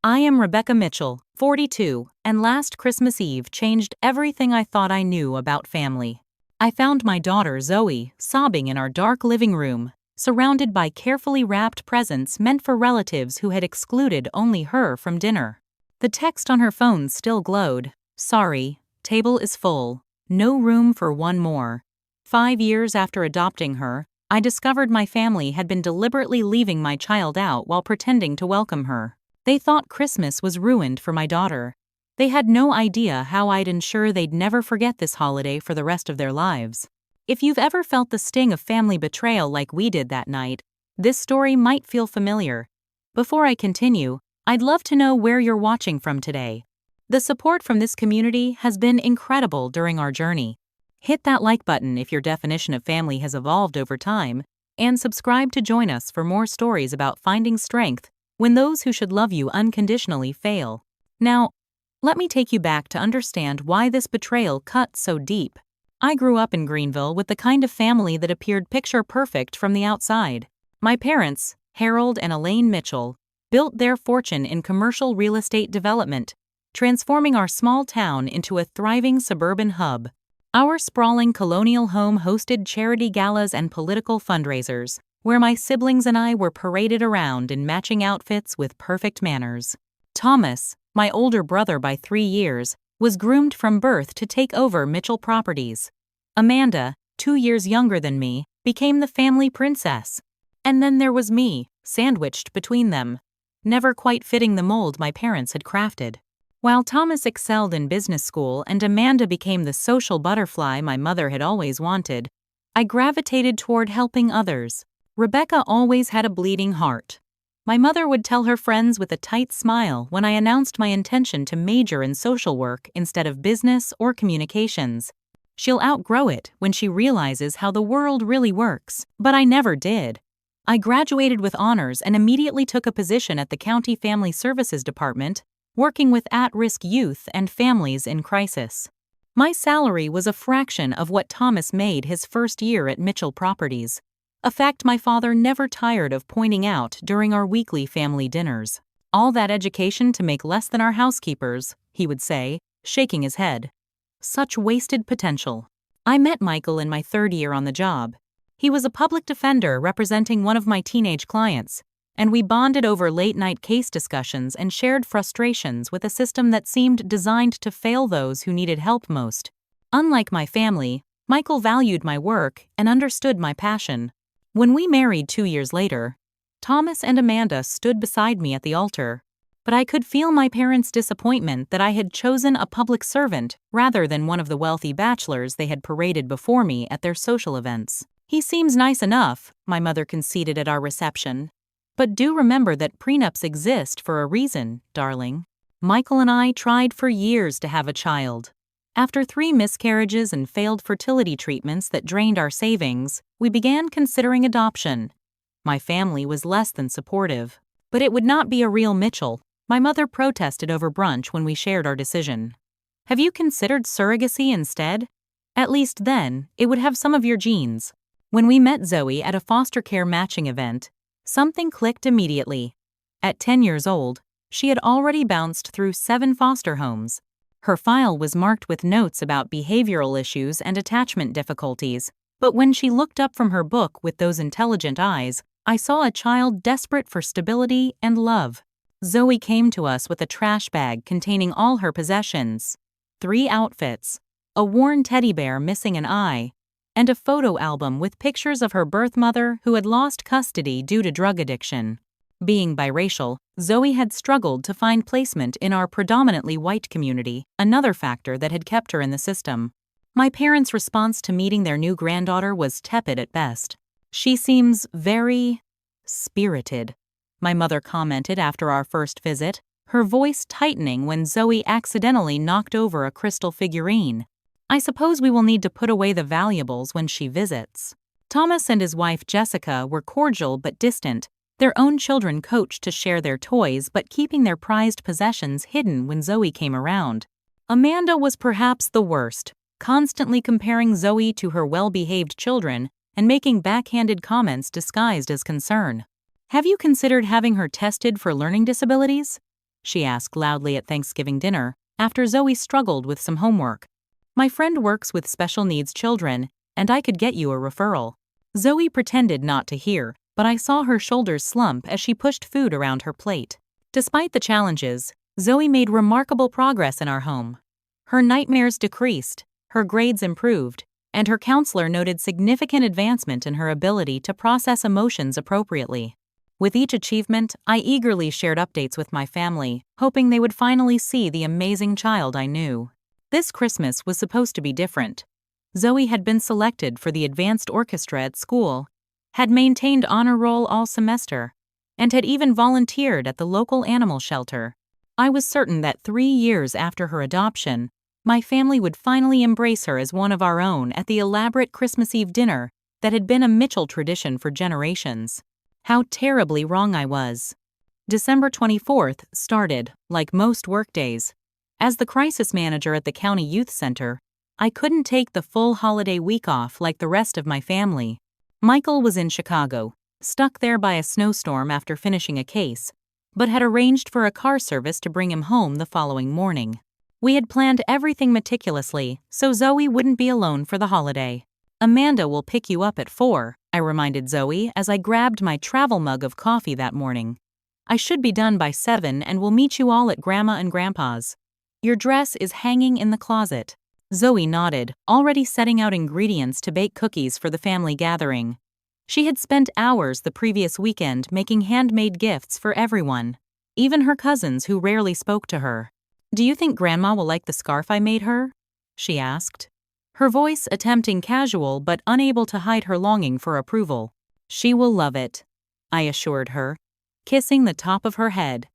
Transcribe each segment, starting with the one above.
I am Rebecca Mitchell, 42, and last Christmas Eve changed everything I thought I knew about family. I found my daughter Zoe sobbing in our dark living room, surrounded by carefully wrapped presents meant for relatives who had excluded only her from dinner. The text on her phone still glowed. "Sorry, table is full. No room for one more." 5 years after adopting her, I discovered my family had been deliberately leaving my child out while pretending to welcome her. They thought Christmas was ruined for my daughter. They had no idea how I'd ensure they'd never forget this holiday for the rest of their lives. If you've ever felt the sting of family betrayal like we did that night, this story might feel familiar. Before I continue, I'd love to know where you're watching from today. The support from this community has been incredible during our journey. Hit that like button if your definition of family has evolved over time, and subscribe to join us for more stories about finding strength when those who should love you unconditionally fail. Now, let me take you back to understand why this betrayal cut so deep. I grew up in Greenville with the kind of family that appeared picture perfect from the outside. My parents, Harold and Elaine Mitchell, built their fortune in commercial real estate development, transforming our small town into a thriving suburban hub. Our sprawling colonial home hosted charity galas and political fundraisers, where my siblings and I were paraded around in matching outfits with perfect manners. Thomas, my older brother by 3 years, was groomed from birth to take over Mitchell Properties. Amanda, 2 years younger than me, became the family princess. And then there was me, sandwiched between them, never quite fitting the mold my parents had crafted. While Thomas excelled in business school and Amanda became the social butterfly my mother had always wanted, I gravitated toward helping others. Rebecca always had a bleeding heart. My mother would tell her friends with a tight smile when I announced my intention to major in social work instead of business or communications. She'll outgrow it when she realizes how the world really works, but I never did. I graduated with honors and immediately took a position at the County Family Services Department, working with at-risk youth and families in crisis. My salary was a fraction of what Thomas made his first year at Mitchell Properties, a fact my father never tired of pointing out during our weekly family dinners. "All that education to make less than our housekeepers," he would say, shaking his head. Such wasted potential. I met Michael in my 3rd year on the job. He was a public defender representing one of my teenage clients, and we bonded over late-night case discussions and shared frustrations with a system that seemed designed to fail those who needed help most. Unlike my family, Michael valued my work and understood my passion. When we married 2 years later, Thomas and Amanda stood beside me at the altar, but I could feel my parents' disappointment that I had chosen a public servant rather than one of the wealthy bachelors they had paraded before me at their social events. "He seems nice enough," my mother conceded at our reception. "But do remember that prenups exist for a reason, darling." Michael and I tried for years to have a child. After 3 miscarriages and failed fertility treatments that drained our savings, we began considering adoption. My family was less than supportive, but it would not be a real Mitchell. My mother protested over brunch when we shared our decision. "Have you considered surrogacy instead? At least then, it would have some of your genes." When we met Zoe at a foster care matching event, something clicked immediately. At 10 years old, she had already bounced through 7 foster homes. Her file was marked with notes about behavioral issues and attachment difficulties, but when she looked up from her book with those intelligent eyes, I saw a child desperate for stability and love. Zoe came to us with a trash bag containing all her possessions, 3 outfits, a worn teddy bear missing an eye, and a photo album with pictures of her birth mother who had lost custody due to drug addiction. Being biracial, Zoe had struggled to find placement in our predominantly white community, another factor that had kept her in the system. My parents' response to meeting their new granddaughter was tepid at best. "She seems very spirited," my mother commented after our first visit, her voice tightening when Zoe accidentally knocked over a crystal figurine. "I suppose we will need to put away the valuables when she visits." Thomas and his wife Jessica were cordial but distant, their own children coached to share their toys but keeping their prized possessions hidden when Zoe came around. Amanda was perhaps the worst, constantly comparing Zoe to her well-behaved children and making backhanded comments disguised as concern. "Have you considered having her tested for learning disabilities?" she asked loudly at Thanksgiving dinner, after Zoe struggled with some homework. My friend works with special needs children, and I could get you a referral. Zoe pretended not to hear, but I saw her shoulders slump as she pushed food around her plate. Despite the challenges, Zoe made remarkable progress in our home. Her nightmares decreased, her grades improved, and her counselor noted significant advancement in her ability to process emotions appropriately. With each achievement, I eagerly shared updates with my family, hoping they would finally see the amazing child I knew. This Christmas was supposed to be different. Zoe had been selected for the advanced orchestra at school, had maintained honor roll all semester, and had even volunteered at the local animal shelter. I was certain that 3 years after her adoption, my family would finally embrace her as one of our own at the elaborate Christmas Eve dinner that had been a Mitchell tradition for generations. How terribly wrong I was. December 24th started, like most workdays. As the crisis manager at the county youth center, I couldn't take the full holiday week off like the rest of my family. Michael was in Chicago, stuck there by a snowstorm after finishing a case, but had arranged for a car service to bring him home the following morning. We had planned everything meticulously, so Zoe wouldn't be alone for the holiday. Amanda will pick you up at 4, I reminded Zoe as I grabbed my travel mug of coffee that morning. I should be done by 7 and will meet you all at Grandma and Grandpa's. Your dress is hanging in the closet. Zoe nodded, already setting out ingredients to bake cookies for the family gathering. She had spent hours the previous weekend making handmade gifts for everyone, even her cousins who rarely spoke to her. "Do you think Grandma will like the scarf I made her?" she asked, her voice attempting casual but unable to hide her longing for approval. "She will love it," I assured her, kissing the top of her head.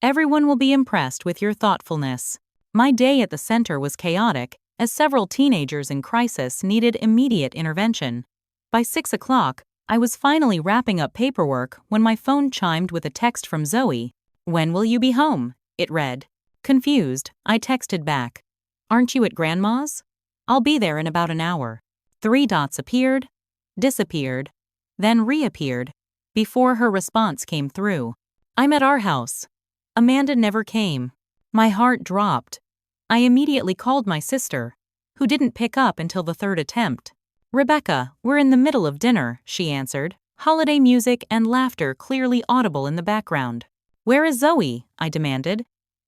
"Everyone will be impressed with your thoughtfulness." My day at the center was chaotic, as several teenagers in crisis needed immediate intervention. By 6 o'clock, I was finally wrapping up paperwork when my phone chimed with a text from Zoe. "When will you be home?" it read. Confused, I texted back, "Aren't you at Grandma's? I'll be there in about an hour." 3 dots appeared, disappeared, then reappeared, before her response came through. "I'm at our house." Amanda never came. My heart dropped. I immediately called my sister, who didn't pick up until the 3rd attempt. "Rebecca, we're in the middle of dinner," she answered, holiday music and laughter clearly audible in the background. "Where is Zoe?" I demanded.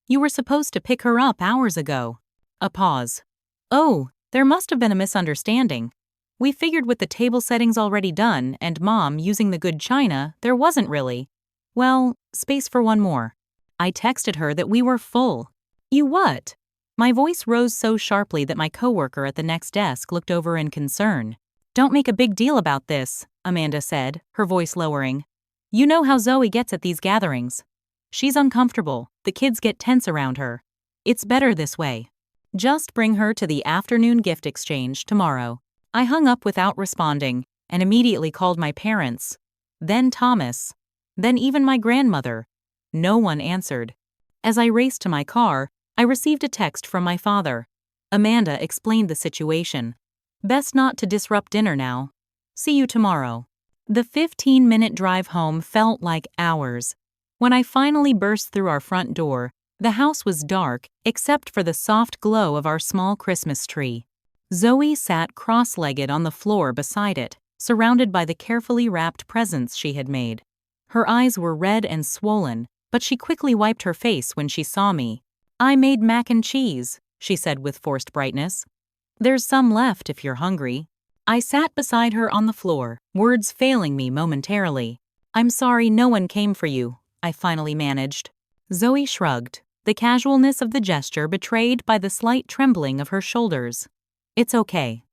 "You were supposed to pick her up hours ago." A pause. "Oh, there must have been a misunderstanding. We figured with the table settings already done and Mom using the good china, there wasn't really, well, space for one more." I texted her that we were full. "You what?" My voice rose so sharply that my coworker at the next desk looked over in concern. "Don't make a big deal about this," Amanda said, her voice lowering. "You know how Zoe gets at these gatherings. She's uncomfortable, the kids get tense around her. It's better this way. Just bring her to the afternoon gift exchange tomorrow." I hung up without responding and immediately called my parents, then Thomas, then even my grandmother. No one answered. As I raced to my car, I received a text from my father. Amanda explained the situation. "Best not to disrupt dinner now. See you tomorrow." The 15-minute drive home felt like hours. When I finally burst through our front door, the house was dark except for the soft glow of our small Christmas tree. Zoe sat cross-legged on the floor beside it, surrounded by the carefully wrapped presents she had made. Her eyes were red and swollen, but she quickly wiped her face when she saw me. "I made mac and cheese," she said with forced brightness. "There's some left if you're hungry." I sat beside her on the floor, words failing me momentarily. "I'm sorry no one came for you," I finally managed. Zoe shrugged, the casualness of the gesture betrayed by the slight trembling of her shoulders. "It's okay.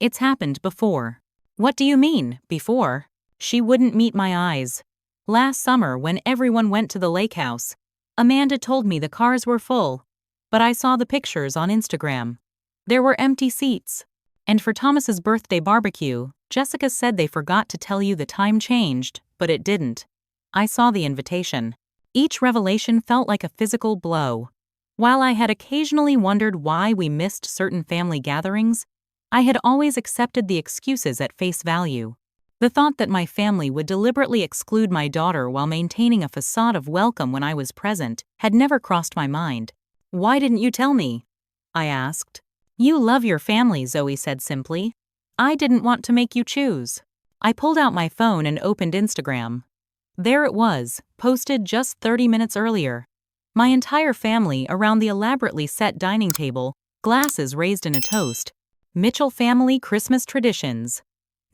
It's happened before." "What do you mean, before?" She wouldn't meet my eyes. "Last summer, when everyone went to the lake house, Amanda told me the cars were full, but I saw the pictures on Instagram. There were empty seats. And for Thomas's birthday barbecue, Jessica said they forgot to tell you the time changed, but it didn't. I saw the invitation." Each revelation felt like a physical blow. While I had occasionally wondered why we missed certain family gatherings, I had always accepted the excuses at face value. The thought that my family would deliberately exclude my daughter while maintaining a facade of welcome when I was present had never crossed my mind. "Why didn't you tell me?" I asked. "You love your family," Zoe said simply. "I didn't want to make you choose." I pulled out my phone and opened Instagram. There it was, posted just 30 minutes earlier. My entire family around the elaborately set dining table, glasses raised in a toast. "Mitchell family Christmas traditions.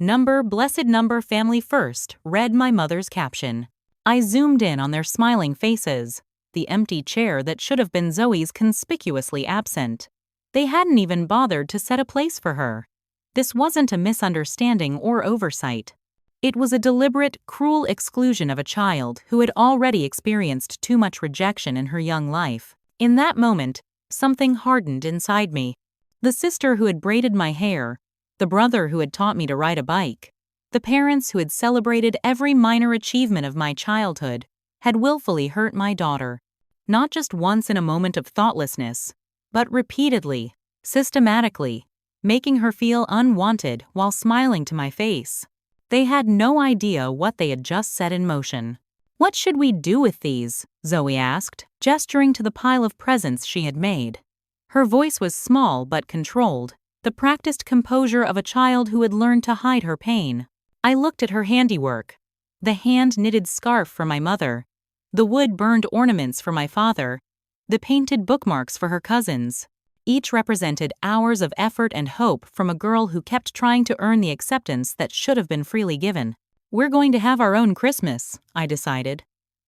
Blessed number family first," read my mother's caption. I zoomed in on their smiling faces. The empty chair that should have been Zoe's conspicuously absent. They hadn't even bothered to set a place for her. This wasn't a misunderstanding or oversight. It was a deliberate, cruel exclusion of a child who had already experienced too much rejection in her young life. In that moment, something hardened inside me. The sister who had braided my hair, the brother who had taught me to ride a bike, the parents who had celebrated every minor achievement of my childhood, had willfully hurt my daughter. Not just once in a moment of thoughtlessness, but repeatedly, systematically, making her feel unwanted while smiling to my face. They had no idea what they had just set in motion. "What should we do with these?" Zoe asked, gesturing to the pile of presents she had made. Her voice was small but controlled, the practiced composure of a child who had learned to hide her pain. I looked at her handiwork. The hand-knitted scarf for my mother, the wood-burned ornaments for my father, the painted bookmarks for her cousins. Each represented hours of effort and hope from a girl who kept trying to earn the acceptance that should have been freely given. "We're going to have our own Christmas," I decided.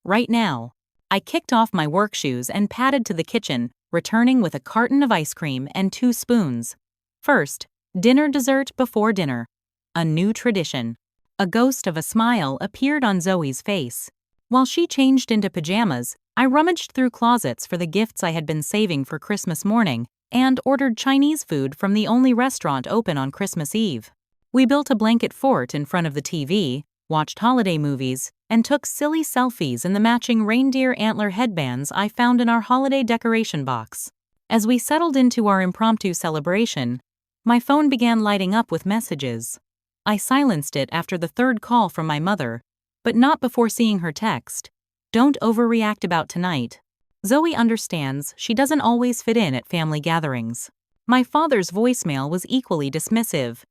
"Right now." I kicked off my work shoes and padded to the kitchen, returning with a carton of ice cream and 2 spoons. First, dessert before dinner. A new tradition. A ghost of a smile appeared on Zoe's face. While she changed into pajamas, I rummaged through closets for the gifts I had been saving for Christmas morning and ordered Chinese food from the only restaurant open on Christmas Eve. We built a blanket fort in front of the TV, watched holiday movies, and took silly selfies in the matching reindeer antler headbands I found in our holiday decoration box. As we settled into our impromptu celebration, my phone began lighting up with messages. I silenced it after the 3rd call from my mother, but not before seeing her text. "Don't overreact about tonight. Zoe understands she doesn't always fit in at family gatherings." My father's voicemail was equally dismissive.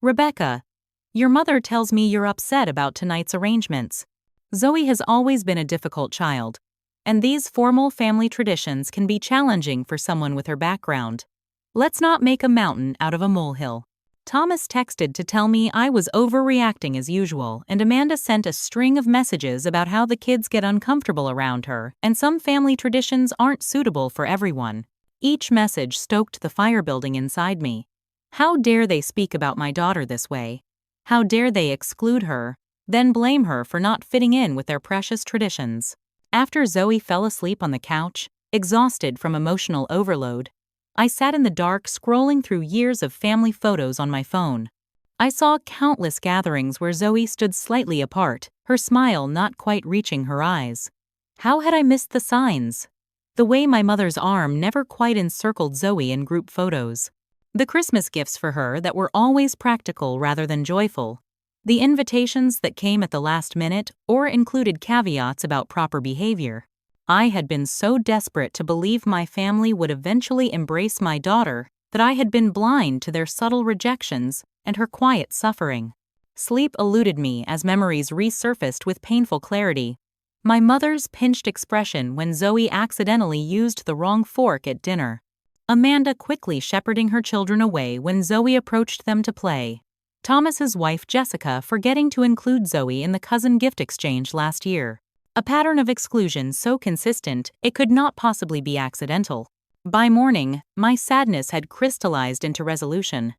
"Rebecca, your mother tells me you're upset about tonight's arrangements. Zoe has always been a difficult child, and these formal family traditions can be challenging for someone with her background. Let's not make a mountain out of a molehill." Thomas texted to tell me I was overreacting as usual, and Amanda sent a string of messages about how the kids get uncomfortable around her and some family traditions aren't suitable for everyone. Each message stoked the fire building inside me. How dare they speak about my daughter this way? How dare they exclude her, then blame her for not fitting in with their precious traditions? After Zoe fell asleep on the couch, exhausted from emotional overload, I sat in the dark scrolling through years of family photos on my phone. I saw countless gatherings where Zoe stood slightly apart, her smile not quite reaching her eyes. How had I missed the signs? The way my mother's arm never quite encircled Zoe in group photos. The Christmas gifts for her that were always practical rather than joyful. The invitations that came at the last minute or included caveats about proper behavior. I had been so desperate to believe my family would eventually embrace my daughter that I had been blind to their subtle rejections and her quiet suffering. Sleep eluded me as memories resurfaced with painful clarity. My mother's pinched expression when Zoe accidentally used the wrong fork at dinner. Amanda quickly shepherding her children away when Zoe approached them to play. Thomas's wife Jessica forgetting to include Zoe in the cousin gift exchange last year. A pattern of exclusion so consistent it could not possibly be accidental. By morning, my sadness had crystallized into resolution.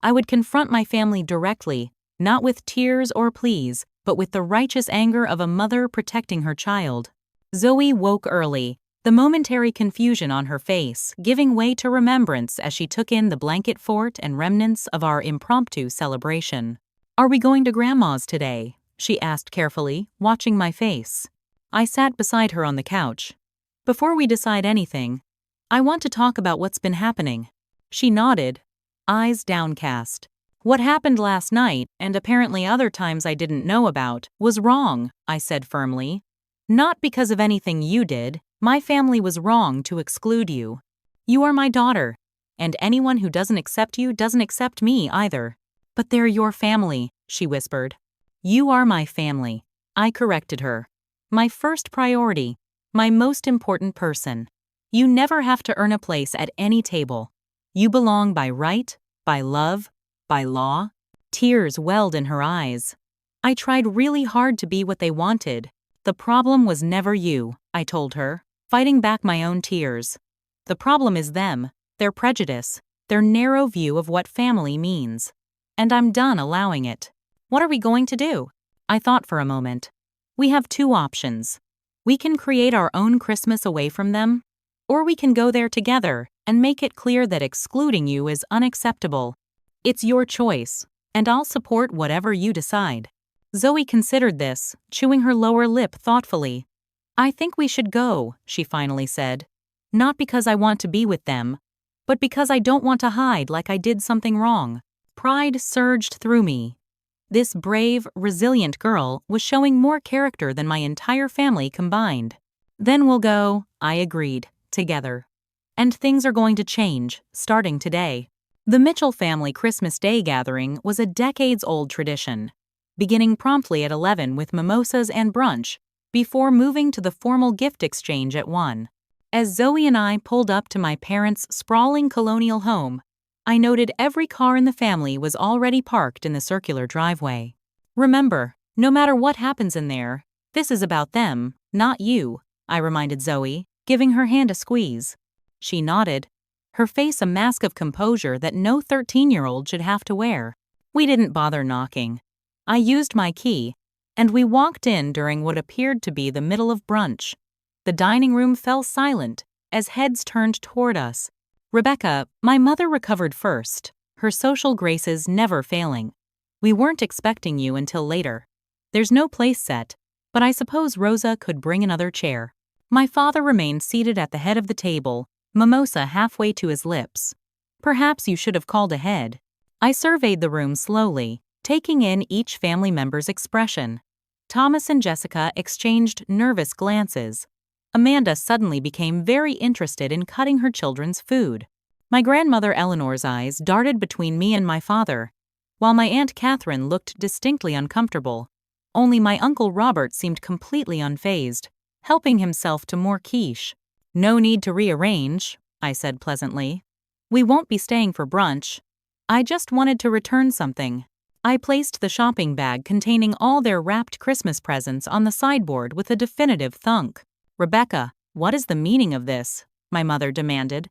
I would confront my family directly, not with tears or pleas, but with the righteous anger of a mother protecting her child. Zoe woke early, the momentary confusion on her face giving way to remembrance as she took in the blanket fort and remnants of our impromptu celebration. "Are we going to Grandma's today?" she asked carefully, watching my face. I sat beside her on the couch. "Before we decide anything, I want to talk about what's been happening." She nodded, eyes downcast. What happened last night, and apparently other times I didn't know about, was wrong, I said firmly. Not because of anything you did. My family was wrong to exclude you. You are my daughter, and anyone who doesn't accept you doesn't accept me either. But they're your family, she whispered. You are my family, I corrected her. My first priority, my most important person. You never have to earn a place at any table. You belong by right, by love, by law. Tears welled in her eyes. I tried really hard to be what they wanted. The problem was never you, I told her, fighting back my own tears. The problem is them, their prejudice, their narrow view of what family means. And I'm done allowing it. What are we going to do? I thought for a moment. We have two options. We can create our own Christmas away from them, or we can go there together and make it clear that excluding you is unacceptable. It's your choice, and I'll support whatever you decide. Zoe considered this, chewing her lower lip thoughtfully. I think we should go, she finally said. Not because I want to be with them, but because I don't want to hide like I did something wrong. Pride surged through me. This brave, resilient girl was showing more character than my entire family combined. Then we'll go, I agreed, together. And things are going to change, starting today. The Mitchell family Christmas Day gathering was a decades-old tradition, beginning promptly at 11 with mimosas and brunch, before moving to the formal gift exchange at 1. As Zoe and I pulled up to my parents' sprawling colonial home, I noted every car in the family was already parked in the circular driveway. Remember, no matter what happens in there, this is about them, not you, I reminded Zoe, giving her hand a squeeze. She nodded, her face a mask of composure that no 13-year-old should have to wear. We didn't bother knocking. I used my key, and we walked in during what appeared to be the middle of brunch. The dining room fell silent as heads turned toward us. Rebecca, my mother, recovered first, her social graces never failing. We weren't expecting you until later. There's no place set, but I suppose Rosa could bring another chair. My father remained seated at the head of the table, mimosa halfway to his lips. Perhaps you should have called ahead. I surveyed the room slowly, taking in each family member's expression. Thomas and Jessica exchanged nervous glances. Amanda suddenly became very interested in cutting her children's food. My grandmother Eleanor's eyes darted between me and my father, while my Aunt Catherine looked distinctly uncomfortable. Only my Uncle Robert seemed completely unfazed, helping himself to more quiche. No need to rearrange, I said pleasantly. We won't be staying for brunch. I just wanted to return something. I placed the shopping bag containing all their wrapped Christmas presents on the sideboard with a definitive thunk. Rebecca, what is the meaning of this? My mother demanded,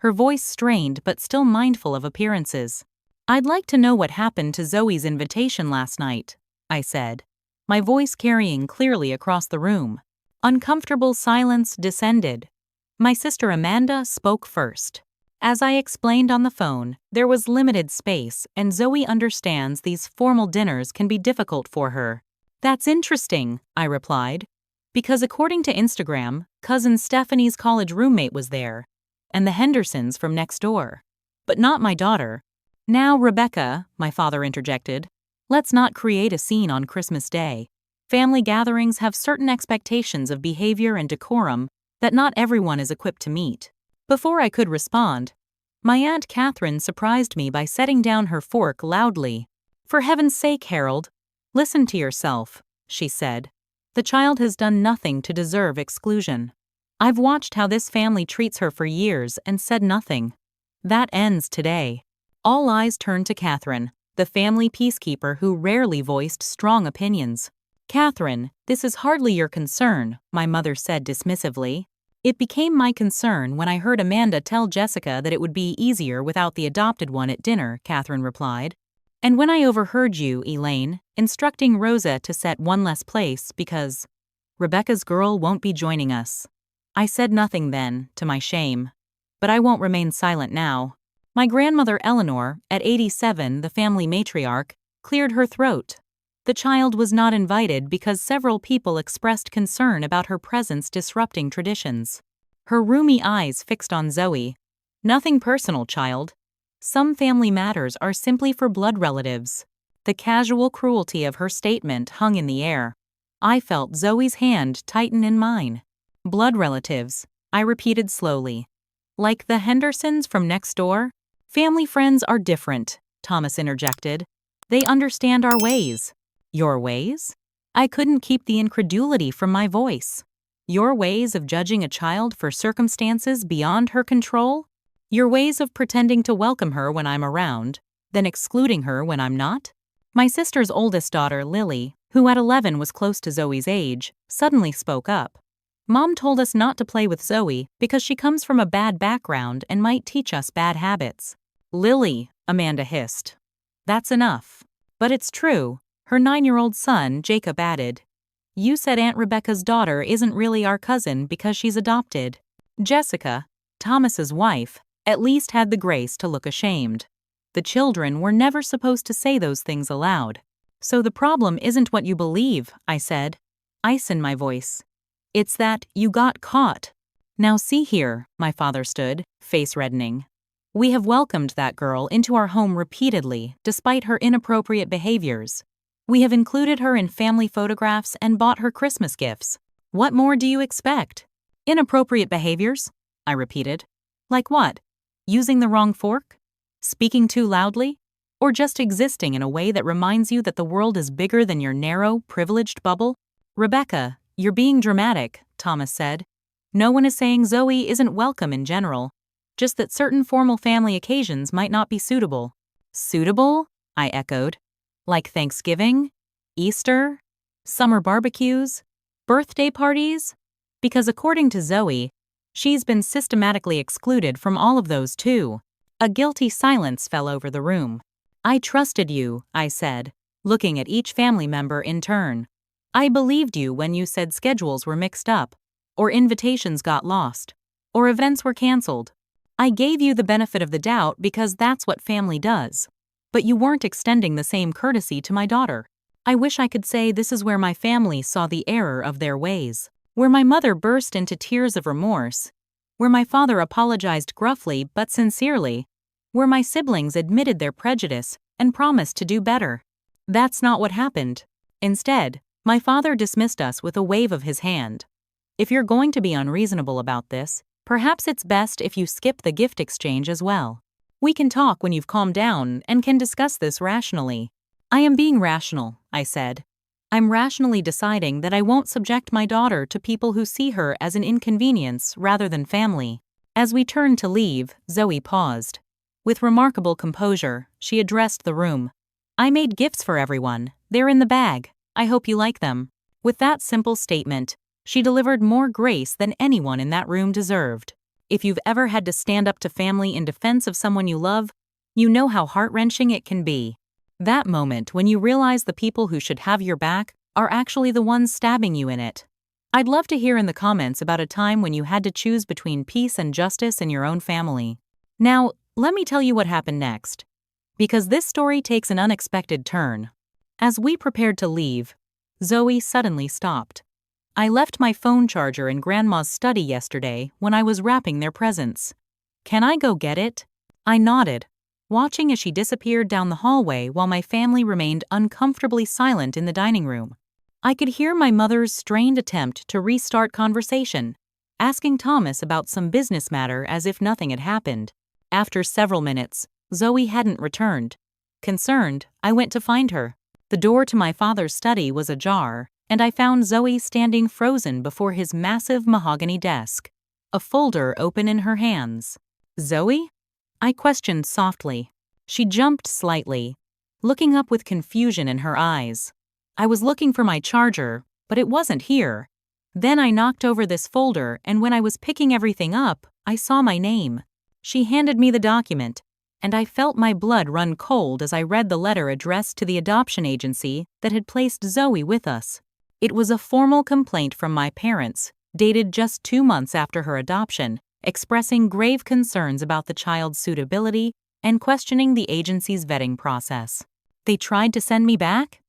her voice strained but still mindful of appearances. I'd like to know what happened to Zoe's invitation last night, I said, my voice carrying clearly across the room. Uncomfortable silence descended. My sister Amanda spoke first. As I explained on the phone, there was limited space, and Zoe understands these formal dinners can be difficult for her. That's interesting, I replied, because according to Instagram, cousin Stephanie's college roommate was there, and the Hendersons from next door. But not my daughter. Now, Rebecca, my father interjected, let's not create a scene on Christmas Day. Family gatherings have certain expectations of behavior and decorum that not everyone is equipped to meet. Before I could respond, my Aunt Catherine surprised me by setting down her fork loudly. For heaven's sake, Harold, listen to yourself, she said. The child has done nothing to deserve exclusion. I've watched how this family treats her for years and said nothing. That ends today. All eyes turned to Catherine, the family peacekeeper who rarely voiced strong opinions. Catherine, this is hardly your concern, my mother said dismissively. It became my concern when I heard Amanda tell Jessica that it would be easier without the adopted one at dinner, Catherine replied. And when I overheard you, Elaine, instructing Rosa to set one less place because Rebecca's girl won't be joining us. I said nothing then, to my shame. But I won't remain silent now. My grandmother Eleanor, at 87, the family matriarch, cleared her throat. The child was not invited because several people expressed concern about her presence disrupting traditions. Her roomy eyes fixed on Zoe. Nothing personal, child. Some family matters are simply for blood relatives. The casual cruelty of her statement hung in the air. I felt Zoe's hand tighten in mine. Blood relatives, I repeated slowly. Like the Hendersons from next door? Family friends are different, Thomas interjected. They understand our ways. Your ways? I couldn't keep the incredulity from my voice. Your ways of judging a child for circumstances beyond her control? Your ways of pretending to welcome her when I'm around, then excluding her when I'm not? My sister's oldest daughter, Lily, who at 11 was close to Zoe's age, suddenly spoke up. Mom told us not to play with Zoe because she comes from a bad background and might teach us bad habits. Lily, Amanda hissed. That's enough. But it's true, her 9-year-old son, Jacob, added. You said Aunt Rebecca's daughter isn't really our cousin because she's adopted. Jessica, Thomas's wife, at least had the grace to look ashamed. The children were never supposed to say those things aloud. So the problem isn't what you believe, I said, ice in my voice. It's that you got caught. Now see here, my father stood, face reddening. We have welcomed that girl into our home repeatedly, despite her inappropriate behaviors. We have included her in family photographs and bought her Christmas gifts. What more do you expect? Inappropriate behaviors? I repeated. Like what? Using the wrong fork? Speaking too loudly? Or just existing in a way that reminds you that the world is bigger than your narrow, privileged bubble? Rebecca, you're being dramatic, Thomas said. No one is saying Zoe isn't welcome in general, just that certain formal family occasions might not be suitable. Suitable? I echoed. Like Thanksgiving? Easter? Summer barbecues? Birthday parties? Because according to Zoe, she's been systematically excluded from all of those too. A guilty silence fell over the room. I trusted you, I said, looking at each family member in turn. I believed you when you said schedules were mixed up, or invitations got lost, or events were canceled. I gave you the benefit of the doubt because that's what family does. But you weren't extending the same courtesy to my daughter. I wish I could say this is where my family saw the error of their ways, where my mother burst into tears of remorse, where my father apologized gruffly but sincerely, where my siblings admitted their prejudice and promised to do better. That's not what happened. Instead, my father dismissed us with a wave of his hand. If you're going to be unreasonable about this, perhaps it's best if you skip the gift exchange as well. We can talk when you've calmed down and can discuss this rationally. I am being rational, I said. I'm rationally deciding that I won't subject my daughter to people who see her as an inconvenience rather than family. As we turned to leave, Zoe paused. With remarkable composure, she addressed the room. I made gifts for everyone. They're in the bag. I hope you like them. With that simple statement, she delivered more grace than anyone in that room deserved. If you've ever had to stand up to family in defense of someone you love, you know how heart-wrenching it can be. That moment when you realize the people who should have your back are actually the ones stabbing you in it. I'd love to hear in the comments about a time when you had to choose between peace and justice in your own family. Now, let me tell you what happened next, because this story takes an unexpected turn. As we prepared to leave, Zoe suddenly stopped. I left my phone charger in Grandma's study yesterday when I was wrapping their presents. Can I go get it? I nodded, watching as she disappeared down the hallway while my family remained uncomfortably silent in the dining room. I could hear my mother's strained attempt to restart conversation, asking Thomas about some business matter as if nothing had happened. After several minutes, Zoe hadn't returned. Concerned, I went to find her. The door to my father's study was ajar, and I found Zoe standing frozen before his massive mahogany desk, a folder open in her hands. Zoe? I questioned softly. She jumped slightly, looking up with confusion in her eyes. I was looking for my charger, but it wasn't here. Then I knocked over this folder, and when I was picking everything up, I saw my name. She handed me the document, and I felt my blood run cold as I read the letter addressed to the adoption agency that had placed Zoe with us. It was a formal complaint from my parents, dated just 2 months after her adoption, expressing grave concerns about the child's suitability and questioning the agency's vetting process. They tried to send me back?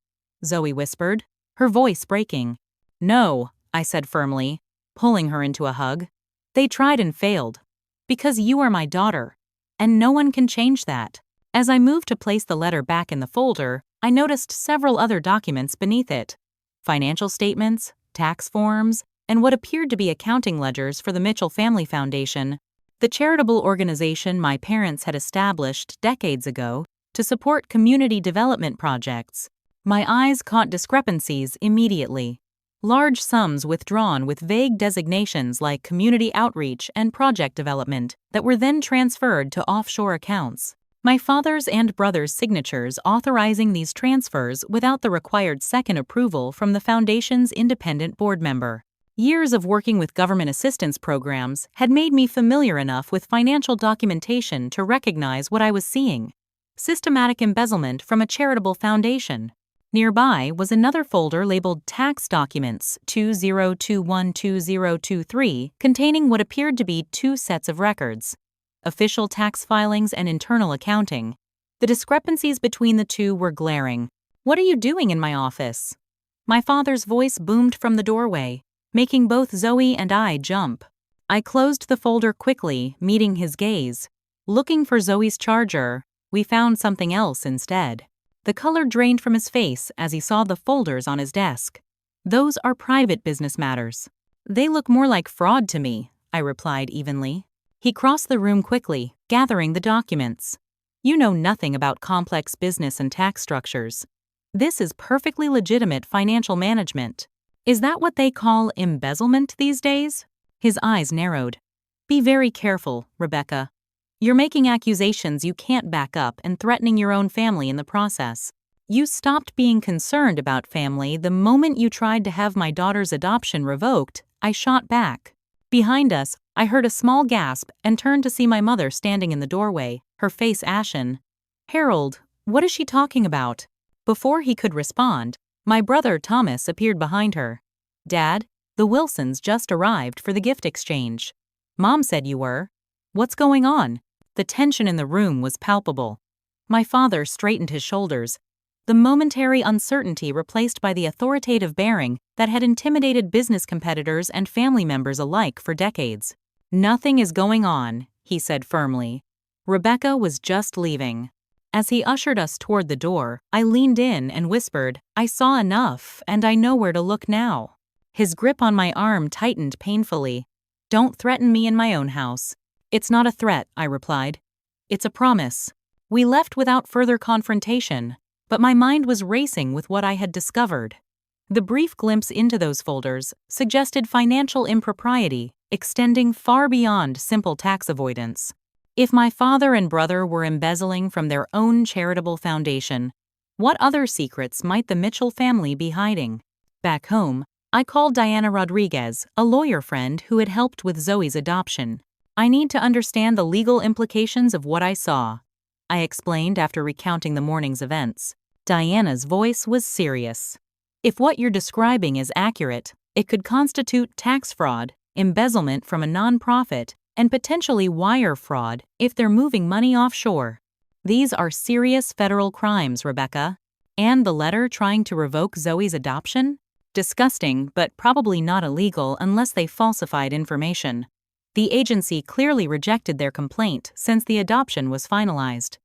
Zoe whispered, her voice breaking. No, I said firmly, pulling her into a hug. They tried and failed. Because you are my daughter. and no one can change that. As I moved to place the letter back in the folder, I noticed several other documents beneath it: financial statements, tax forms, and what appeared to be accounting ledgers for the Mitchell Family Foundation, the charitable organization my parents had established decades ago to support community development projects. My eyes caught discrepancies immediately. Large sums withdrawn with vague designations like community outreach and project development that were then transferred to offshore accounts. My father's and brother's signatures authorizing these transfers without the required second approval from the foundation's independent board member. Years of working with government assistance programs had made me familiar enough with financial documentation to recognize what I was seeing: systematic embezzlement from a charitable foundation. Nearby was another folder labeled Tax Documents 2021-2023, containing what appeared to be two sets of records: official tax filings and internal accounting. The discrepancies between the two were glaring. "What are you doing in my office?" My father's voice boomed from the doorway, making both Zoe and I jump. I closed the folder quickly, meeting his gaze. Looking for Zoe's charger, we found something else instead. The color drained from his face as he saw the folders on his desk. "Those are private business matters." "They look more like fraud to me," I replied evenly. He crossed the room quickly, gathering the documents. "You know nothing about complex business and tax structures. This is perfectly legitimate financial management. Is that what they call embezzlement these days?" His eyes narrowed. "Be very careful, Rebecca. You're making accusations you can't back up and threatening your own family in the process. You stopped being concerned about family the moment you tried to have my daughter's adoption revoked." I shot back. Behind us, I heard a small gasp and turned to see my mother standing in the doorway, her face ashen. "Harold, what is she talking about?" Before he could respond, my brother Thomas appeared behind her. "Dad, the Wilsons just arrived for the gift exchange. Mom said you were. What's going on?" The tension in the room was palpable. My father straightened his shoulders, the momentary uncertainty replaced by the authoritative bearing that had intimidated business competitors and family members alike for decades. "Nothing is going on," he said firmly. "Rebecca was just leaving." As he ushered us toward the door, I leaned in and whispered, "I saw enough, and I know where to look now." His grip on my arm tightened painfully. "Don't threaten me in my own house." "It's not a threat," I replied. "It's a promise." We left without further confrontation, but my mind was racing with what I had discovered. The brief glimpse into those folders suggested financial impropriety, extending far beyond simple tax avoidance. If my father and brother were embezzling from their own charitable foundation, what other secrets might the Mitchell family be hiding? Back home, I called Diana Rodriguez, a lawyer friend who had helped with Zoe's adoption. "I need to understand the legal implications of what I saw," I explained after recounting the morning's events. Diana's voice was serious. "If what you're describing is accurate, it could constitute tax fraud, embezzlement from a nonprofit, and potentially wire fraud if they're moving money offshore. These are serious federal crimes, Rebecca." "And the letter trying to revoke Zoe's adoption? Disgusting, but probably not illegal unless they falsified information. The agency clearly rejected their complaint since the adoption was finalized.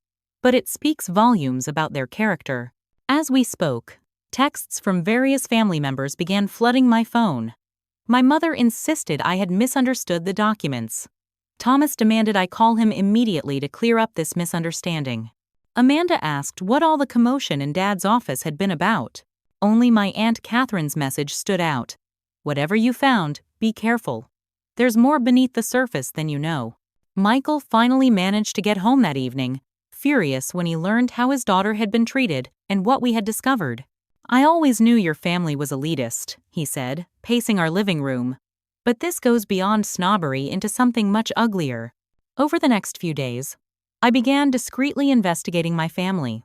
But it speaks volumes about their character." As we spoke, texts from various family members began flooding my phone. My mother insisted I had misunderstood the documents. Thomas demanded I call him immediately to clear up this misunderstanding. Amanda asked what all the commotion in Dad's office had been about. Only my Aunt Catherine's message stood out. "Whatever you found, be careful. There's more beneath the surface than you know." Michael finally managed to get home that evening, furious when he learned how his daughter had been treated and what we had discovered. "I always knew your family was elitist," he said, pacing our living room. "But this goes beyond snobbery into something much uglier." Over the next few days, I began discreetly investigating my family.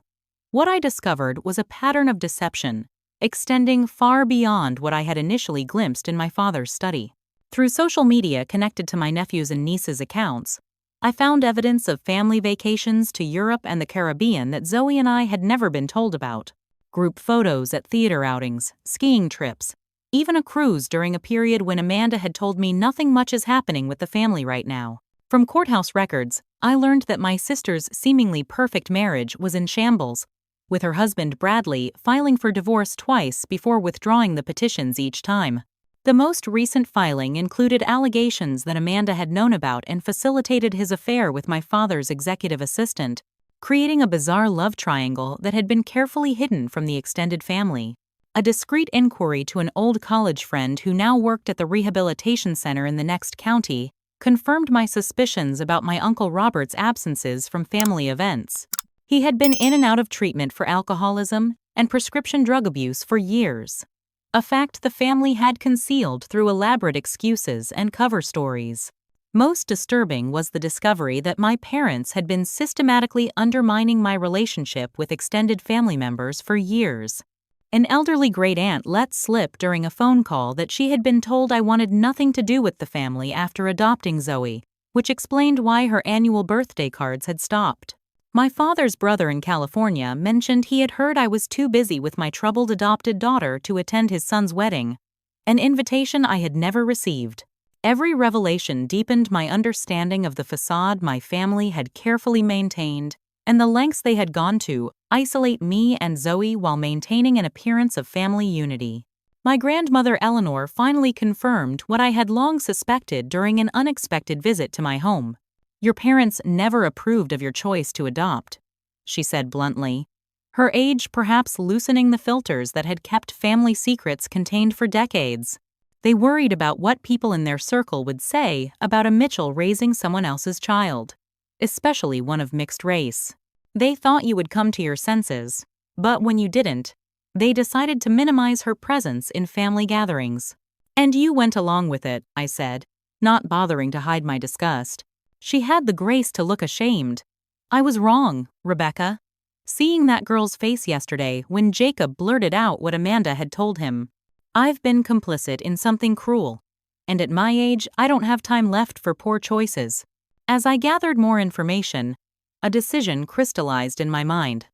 What I discovered was a pattern of deception, extending far beyond what I had initially glimpsed in my father's study. Through social media connected to my nephew's and niece's accounts, I found evidence of family vacations to Europe and the Caribbean that Zoe and I had never been told about. Group photos at theater outings, skiing trips, even a cruise during a period when Amanda had told me nothing much is happening with the family right now. From courthouse records, I learned that my sister's seemingly perfect marriage was in shambles, with her husband Bradley filing for divorce twice before withdrawing the petitions each time. The most recent filing included allegations that Amanda had known about and facilitated his affair with my father's executive assistant, creating a bizarre love triangle that had been carefully hidden from the extended family. A discreet inquiry to an old college friend who now worked at the rehabilitation center in the next county confirmed my suspicions about my Uncle Robert's absences from family events. He had been in and out of treatment for alcoholism and prescription drug abuse for years, a fact the family had concealed through elaborate excuses and cover stories. Most disturbing was the discovery that my parents had been systematically undermining my relationship with extended family members for years. An elderly great-aunt let slip during a phone call that she had been told I wanted nothing to do with the family after adopting Zoe, which explained why her annual birthday cards had stopped. My father's brother in California mentioned he had heard I was too busy with my troubled adopted daughter to attend his son's wedding, an invitation I had never received. Every revelation deepened my understanding of the facade my family had carefully maintained and the lengths they had gone to isolate me and Zoe while maintaining an appearance of family unity. My grandmother Eleanor finally confirmed what I had long suspected during an unexpected visit to my home. "Your parents never approved of your choice to adopt," she said bluntly, her age perhaps loosening the filters that had kept family secrets contained for decades. They worried about what people in their circle would say about a Mitchell raising someone else's child, especially one of mixed race. They thought you would come to your senses, but when you didn't, they decided to minimize her presence in family gatherings. "And you went along with it," I said, not bothering to hide my disgust. She had the grace to look ashamed. "I was wrong, Rebecca. Seeing that girl's face yesterday when Jacob blurted out what Amanda had told him. I've been complicit in something cruel, and at my age I don't have time left for poor choices." As I gathered more information, a decision crystallized in my mind.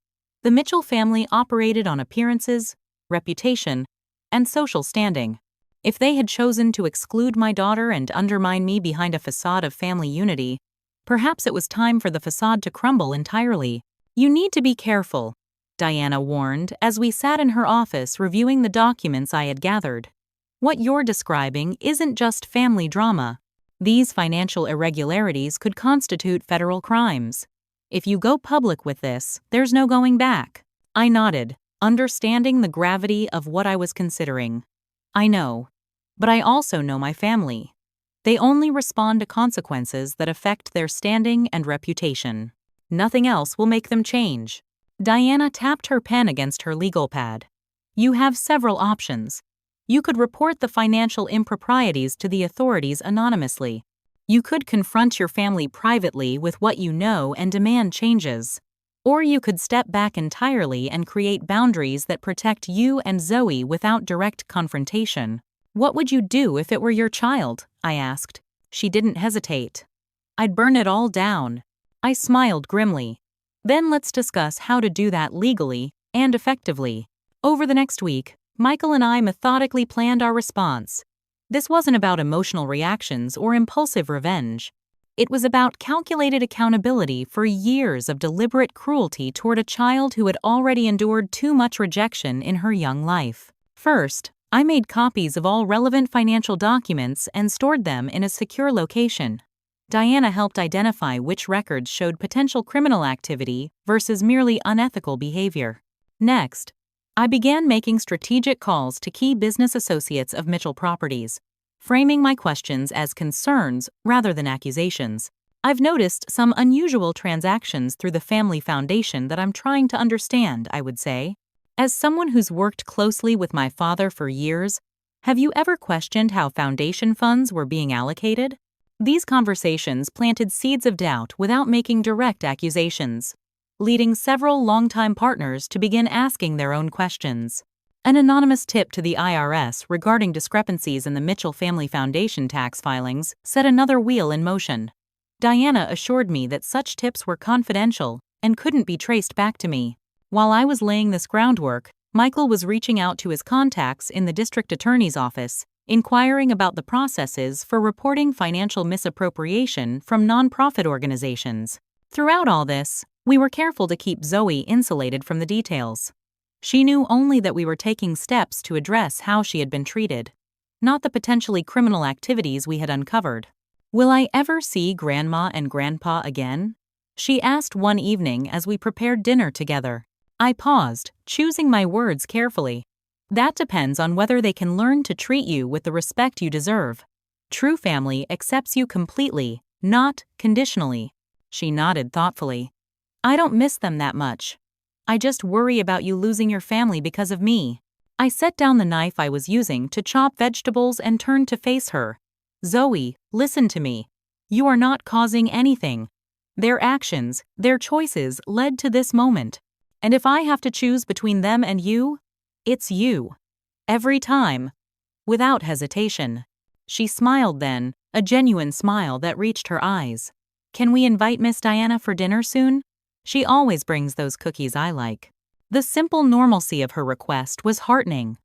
The Mitchell family operated on appearances, reputation, and social standing. If they had chosen to exclude my daughter and undermine me behind a facade of family unity, perhaps it was time for the facade to crumble entirely. "You need to be careful," Diana warned as we sat in her office reviewing the documents I had gathered. "What you're describing isn't just family drama. These financial irregularities could constitute federal crimes. If you go public with this, there's no going back." I nodded, understanding the gravity of what I was considering. "I know. But I also know my family. They only respond to consequences that affect their standing and reputation. Nothing else will make them change." Diana tapped her pen against her legal pad. "You have several options. You could report the financial improprieties to the authorities anonymously. You could confront your family privately with what you know and demand changes. Or you could step back entirely and create boundaries that protect you and Zoe without direct confrontation." "What would you do if it were your child?" I asked. She didn't hesitate. "I'd burn it all down." I smiled grimly. "Then let's discuss how to do that legally and effectively." Over the next week, Michael and I methodically planned our response. This wasn't about emotional reactions or impulsive revenge. It was about calculated accountability for years of deliberate cruelty toward a child who had already endured too much rejection in her young life. First, I made copies of all relevant financial documents and stored them in a secure location. Diana helped identify which records showed potential criminal activity versus merely unethical behavior. Next, I began making strategic calls to key business associates of Mitchell Properties, framing my questions as concerns rather than accusations. "I've noticed some unusual transactions through the family foundation that I'm trying to understand," I would say. "As someone who's worked closely with my father for years, have you ever questioned how foundation funds were being allocated?" These conversations planted seeds of doubt without making direct accusations, leading several longtime partners to begin asking their own questions. An anonymous tip to the IRS regarding discrepancies in the Mitchell Family Foundation tax filings set another wheel in motion. Diana assured me that such tips were confidential and couldn't be traced back to me. While I was laying this groundwork, Michael was reaching out to his contacts in the district attorney's office, inquiring about the processes for reporting financial misappropriation from nonprofit organizations. Throughout all this, we were careful to keep Zoe insulated from the details. She knew only that we were taking steps to address how she had been treated, not the potentially criminal activities we had uncovered. "Will I ever see Grandma and Grandpa again?" she asked one evening as we prepared dinner together. I paused, choosing my words carefully. "That depends on whether they can learn to treat you with the respect you deserve. True family accepts you completely, not conditionally." She nodded thoughtfully. "I don't miss them that much. I just worry about you losing your family because of me." I set down the knife I was using to chop vegetables and turned to face her. "Zoe, listen to me. You are not causing anything. Their actions, their choices led to this moment. And if I have to choose between them and you, it's you. Every time." Without hesitation. She smiled then, a genuine smile that reached her eyes. "Can we invite Miss Diana for dinner soon? She always brings those cookies I like." The simple normalcy of her request was heartening.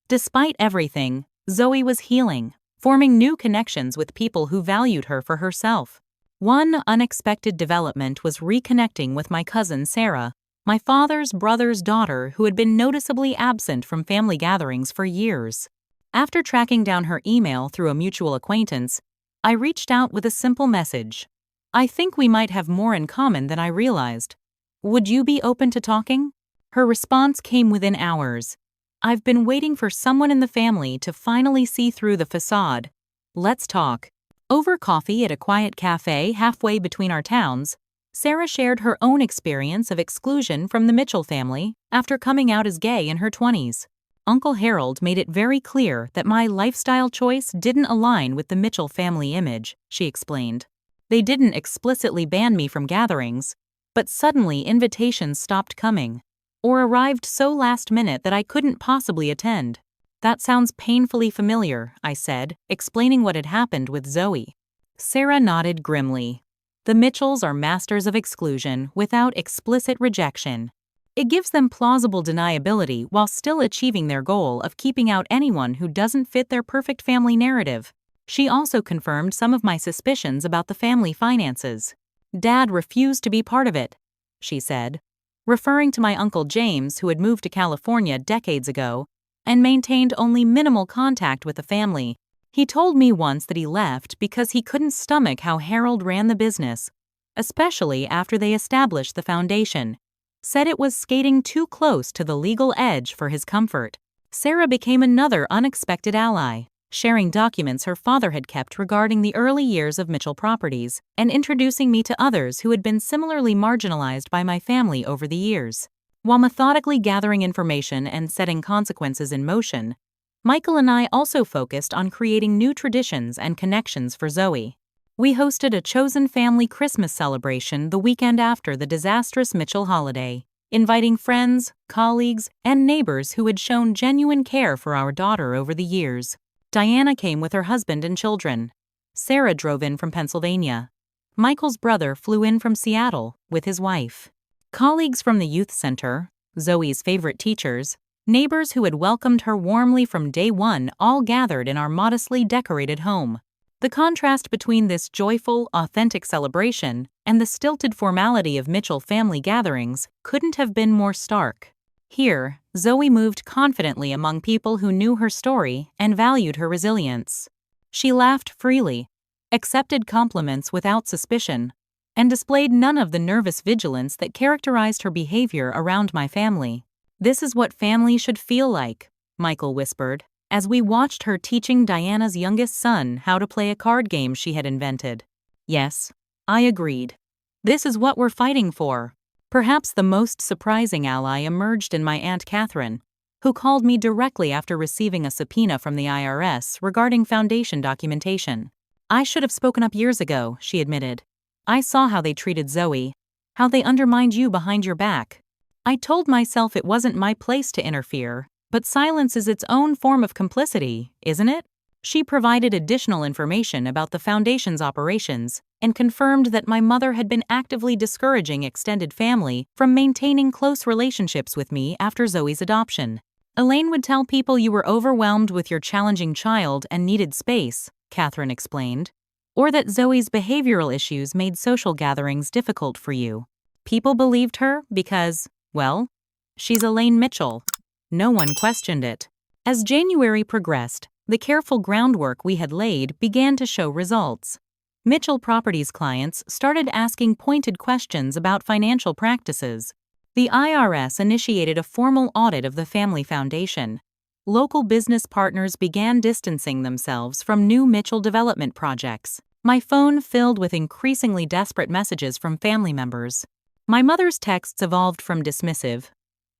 Despite everything, Zoe was healing, forming new connections with people who valued her for herself. One unexpected development was reconnecting with my cousin Sarah, my father's brother's daughter who had been noticeably absent from family gatherings for years. After tracking down her email through a mutual acquaintance, I reached out with a simple message. "I think we might have more in common than I realized. Would you be open to talking?" Her response came within hours. "I've been waiting for someone in the family to finally see through the facade. Let's talk." Over coffee at a quiet cafe halfway between our towns, Sarah shared her own experience of exclusion from the Mitchell family after coming out as gay in her 20s. "Uncle Harold made it very clear that my lifestyle choice didn't align with the Mitchell family image," she explained. "They didn't explicitly ban me from gatherings, but suddenly invitations stopped coming, or arrived so last minute that I couldn't possibly attend." "That sounds painfully familiar," I said, explaining what had happened with Zoe. Sarah nodded grimly. "The Mitchells are masters of exclusion without explicit rejection. It gives them plausible deniability while still achieving their goal of keeping out anyone who doesn't fit their perfect family narrative." She also confirmed some of my suspicions about the family finances. "Dad refused to be part of it," she said, referring to my Uncle James, who had moved to California decades ago and maintained only minimal contact with the family. "He told me once that he left because he couldn't stomach how Harold ran the business, especially after they established the foundation. Said it was skating too close to the legal edge for his comfort." Sarah became another unexpected ally, sharing documents her father had kept regarding the early years of Mitchell Properties and introducing me to others who had been similarly marginalized by my family over the years. While methodically gathering information and setting consequences in motion, Michael and I also focused on creating new traditions and connections for Zoe. We hosted a chosen family Christmas celebration the weekend after the disastrous Mitchell holiday, inviting friends, colleagues, and neighbors who had shown genuine care for our daughter over the years. Diana came with her husband and children. Sarah drove in from Pennsylvania. Michael's brother flew in from Seattle with his wife. Colleagues from the youth center, Zoe's favorite teachers, neighbors who had welcomed her warmly from day one all gathered in our modestly decorated home. The contrast between this joyful, authentic celebration and the stilted formality of Mitchell family gatherings couldn't have been more stark. Here, Zoe moved confidently among people who knew her story and valued her resilience. She laughed freely, accepted compliments without suspicion, and displayed none of the nervous vigilance that characterized her behavior around my family. "This is what family should feel like," Michael whispered, as we watched her teaching Diana's youngest son how to play a card game she had invented. "Yes," I agreed. "This is what we're fighting for." Perhaps the most surprising ally emerged in my Aunt Catherine, who called me directly after receiving a subpoena from the IRS regarding foundation documentation. "I should have spoken up years ago," she admitted. "I saw how they treated Zoe, how they undermined you behind your back. I told myself it wasn't my place to interfere, but silence is its own form of complicity, isn't it?" She provided additional information about the foundation's operations and confirmed that my mother had been actively discouraging extended family from maintaining close relationships with me after Zoe's adoption. Elaine would tell people you were overwhelmed with your challenging child and needed space, Catherine explained, or that Zoe's behavioral issues made social gatherings difficult for you. People believed her because, well, she's Elaine Mitchell. No one questioned it. As January progressed, the careful groundwork we had laid began to show results. Mitchell Properties clients started asking pointed questions about financial practices. The IRS initiated a formal audit of the family foundation. Local business partners began distancing themselves from new Mitchell development projects. My phone filled with increasingly desperate messages from family members. My mother's texts evolved from dismissive,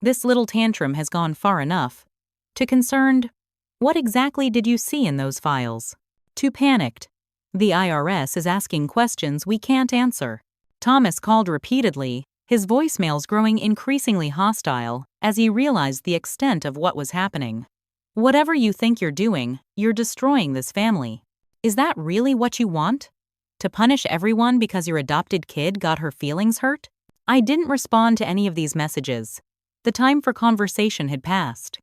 "This little tantrum has gone far enough," to concerned, "What exactly did you see in those files?" to panicked, "The IRS is asking questions we can't answer." Thomas called repeatedly, his voicemails growing increasingly hostile as he realized the extent of what was happening. "Whatever you think you're doing, you're destroying this family. Is that really what you want? To punish everyone because your adopted kid got her feelings hurt?" I didn't respond to any of these messages. The time for conversation had passed.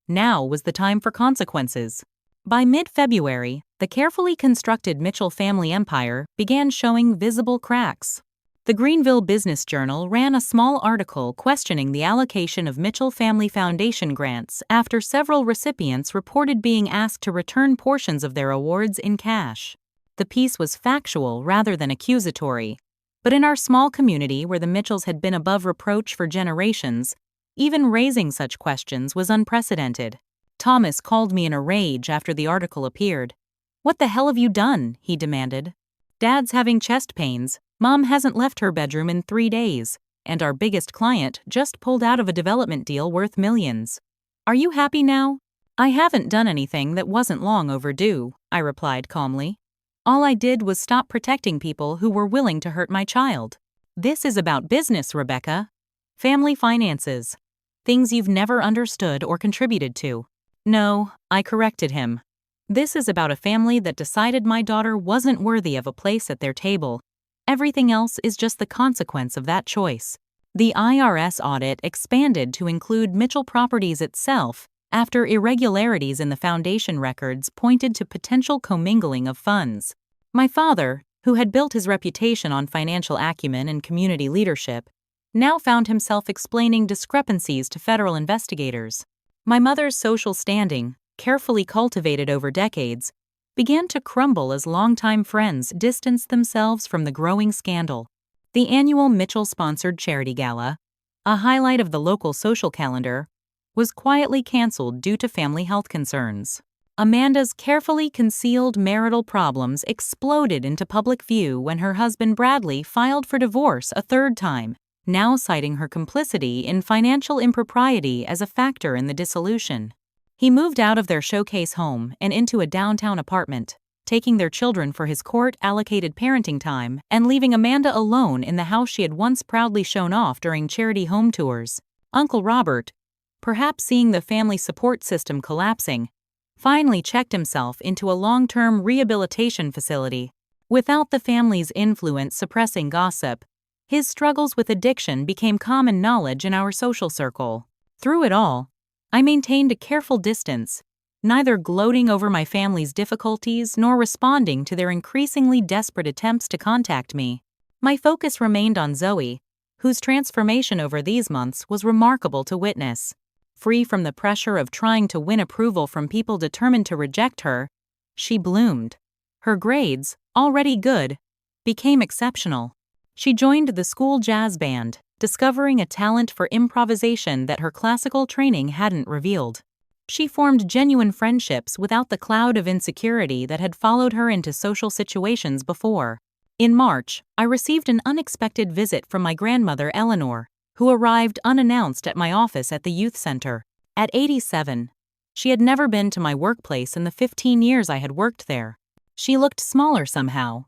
Now was the time for consequences. By mid-February, the carefully constructed Mitchell family empire began showing visible cracks. The Greenville Business Journal ran a small article questioning the allocation of Mitchell Family Foundation grants after several recipients reported being asked to return portions of their awards in cash. The piece was factual rather than accusatory, but in our small community where the Mitchells had been above reproach for generations, even raising such questions was unprecedented. Thomas called me in a rage after the article appeared. "What the hell have you done?" he demanded. "Dad's having chest pains, Mom hasn't left her bedroom in 3 days, and our biggest client just pulled out of a development deal worth millions. Are you happy now?" "I haven't done anything that wasn't long overdue," I replied calmly. "All I did was stop protecting people who were willing to hurt my child. This is about business, Rebecca. Family finances. Things you've never understood or contributed to." "No," I corrected him. "This is about a family that decided my daughter wasn't worthy of a place at their table. Everything else is just the consequence of that choice." The IRS audit expanded to include Mitchell Properties itself after irregularities in the foundation records pointed to potential commingling of funds. My father, who had built his reputation on financial acumen and community leadership, now found himself explaining discrepancies to federal investigators. My mother's social standing, carefully cultivated over decades, began to crumble as longtime friends distanced themselves from the growing scandal. The annual Mitchell-sponsored charity gala, a highlight of the local social calendar, was quietly canceled due to family health concerns. Amanda's carefully concealed marital problems exploded into public view when her husband Bradley filed for divorce a third time, now citing her complicity in financial impropriety as a factor in the dissolution. He moved out of their showcase home and into a downtown apartment, taking their children for his court-allocated parenting time and leaving Amanda alone in the house she had once proudly shown off during charity home tours. Uncle Robert, perhaps seeing the family support system collapsing, finally checked himself into a long-term rehabilitation facility. Without the family's influence suppressing gossip, his struggles with addiction became common knowledge in our social circle. Through it all, I maintained a careful distance, neither gloating over my family's difficulties nor responding to their increasingly desperate attempts to contact me. My focus remained on Zoe, whose transformation over these months was remarkable to witness. Free from the pressure of trying to win approval from people determined to reject her, she bloomed. Her grades, already good, became exceptional. She joined the school jazz band, discovering a talent for improvisation that her classical training hadn't revealed. She formed genuine friendships without the cloud of insecurity that had followed her into social situations before. In March, I received an unexpected visit from my grandmother Eleanor, who arrived unannounced at my office at the youth center. At 87, she had never been to my workplace in the 15 years I had worked there. She looked smaller somehow,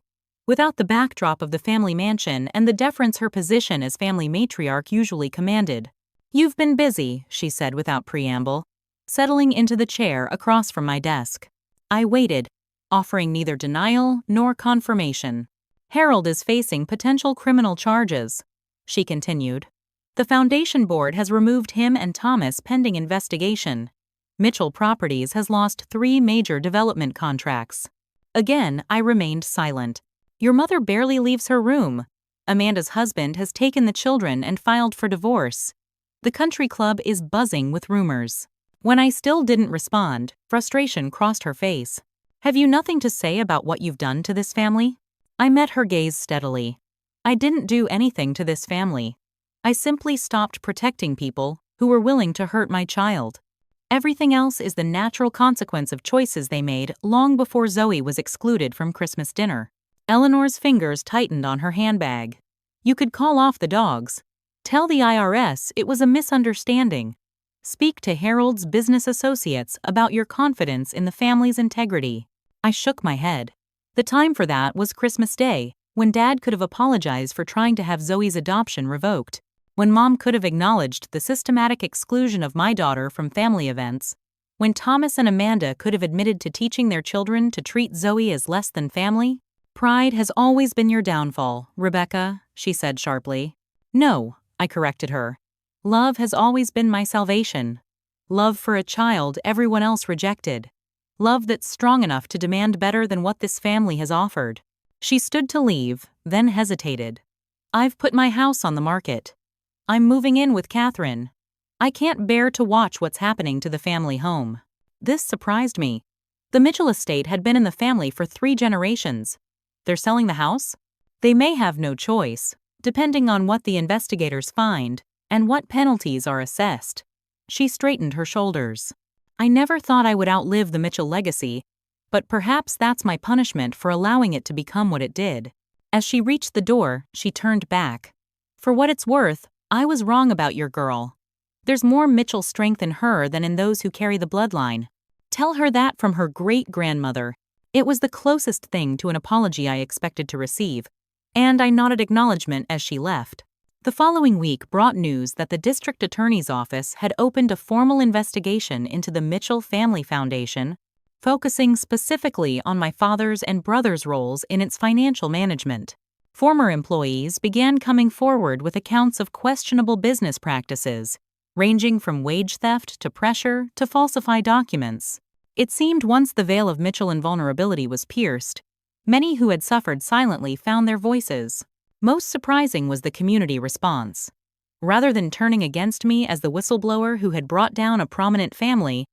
without the backdrop of the family mansion and the deference her position as family matriarch usually commanded. "You've been busy," she said without preamble, settling into the chair across from my desk. I waited, offering neither denial nor confirmation. "Harold is facing potential criminal charges," she continued. The foundation board has removed him and Thomas pending investigation. Mitchell Properties has lost 3 major development contracts. Again, I remained silent. Your mother barely leaves her room. Amanda's husband has taken the children and filed for divorce. The country club is buzzing with rumors. When I still didn't respond, frustration crossed her face. Have you nothing to say about what you've done to this family? I met her gaze steadily. I didn't do anything to this family. I simply stopped protecting people who were willing to hurt my child. Everything else is the natural consequence of choices they made long before Zoe was excluded from Christmas dinner. Eleanor's fingers tightened on her handbag. You could call off the dogs. Tell the IRS it was a misunderstanding. Speak to Harold's business associates about your confidence in the family's integrity. I shook my head. The time for that was Christmas Day, when Dad could have apologized for trying to have Zoe's adoption revoked, when Mom could have acknowledged the systematic exclusion of my daughter from family events, when Thomas and Amanda could have admitted to teaching their children to treat Zoe as less than family. Pride has always been your downfall, Rebecca, she said sharply. No, I corrected her. Love has always been my salvation. Love for a child everyone else rejected. Love that's strong enough to demand better than what this family has offered. She stood to leave, then hesitated. I've put my house on the market. I'm moving in with Catherine. I can't bear to watch what's happening to the family home. This surprised me. The Mitchell estate had been in the family for 3 generations. They're selling the house? They may have no choice, depending on what the investigators find and what penalties are assessed. She straightened her shoulders. I never thought I would outlive the Mitchell legacy, but perhaps that's my punishment for allowing it to become what it did. As she reached the door, she turned back. For what it's worth, I was wrong about your girl. There's more Mitchell strength in her than in those who carry the bloodline. Tell her that from her great-grandmother. It was the closest thing to an apology I expected to receive, and I nodded acknowledgement as she left. The following week brought news that the district attorney's office had opened a formal investigation into the Mitchell Family Foundation, focusing specifically on my father's and brother's roles in its financial management. Former employees began coming forward with accounts of questionable business practices, ranging from wage theft to pressure to falsify documents. It seemed once the veil of Mitchell invulnerability was pierced, many who had suffered silently found their voices. Most surprising was the community response. Rather than turning against me as the whistleblower who had brought down a prominent family,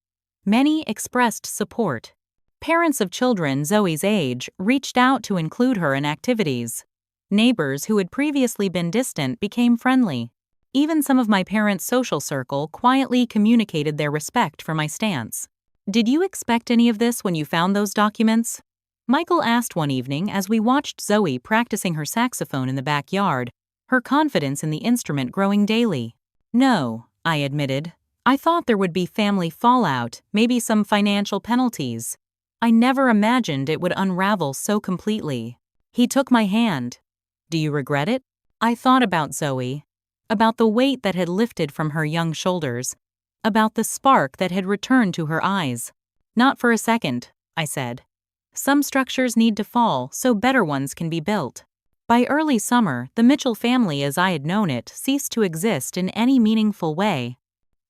many expressed support. Parents of children Zoe's age reached out to include her in activities. Neighbors who had previously been distant became friendly. Even some of my parents' social circle quietly communicated their respect for my stance. Did you expect any of this when you found those documents? Michael asked one evening as we watched Zoe practicing her saxophone in the backyard, her confidence in the instrument growing daily. No, I admitted. I thought there would be family fallout, maybe some financial penalties. I never imagined it would unravel so completely. He took my hand. Do you regret it? I thought about Zoe, about the weight that had lifted from her young shoulders, about the spark that had returned to her eyes. Not for a second, I said. Some structures need to fall so better ones can be built. By early summer, the Mitchell family as I had known it ceased to exist in any meaningful way.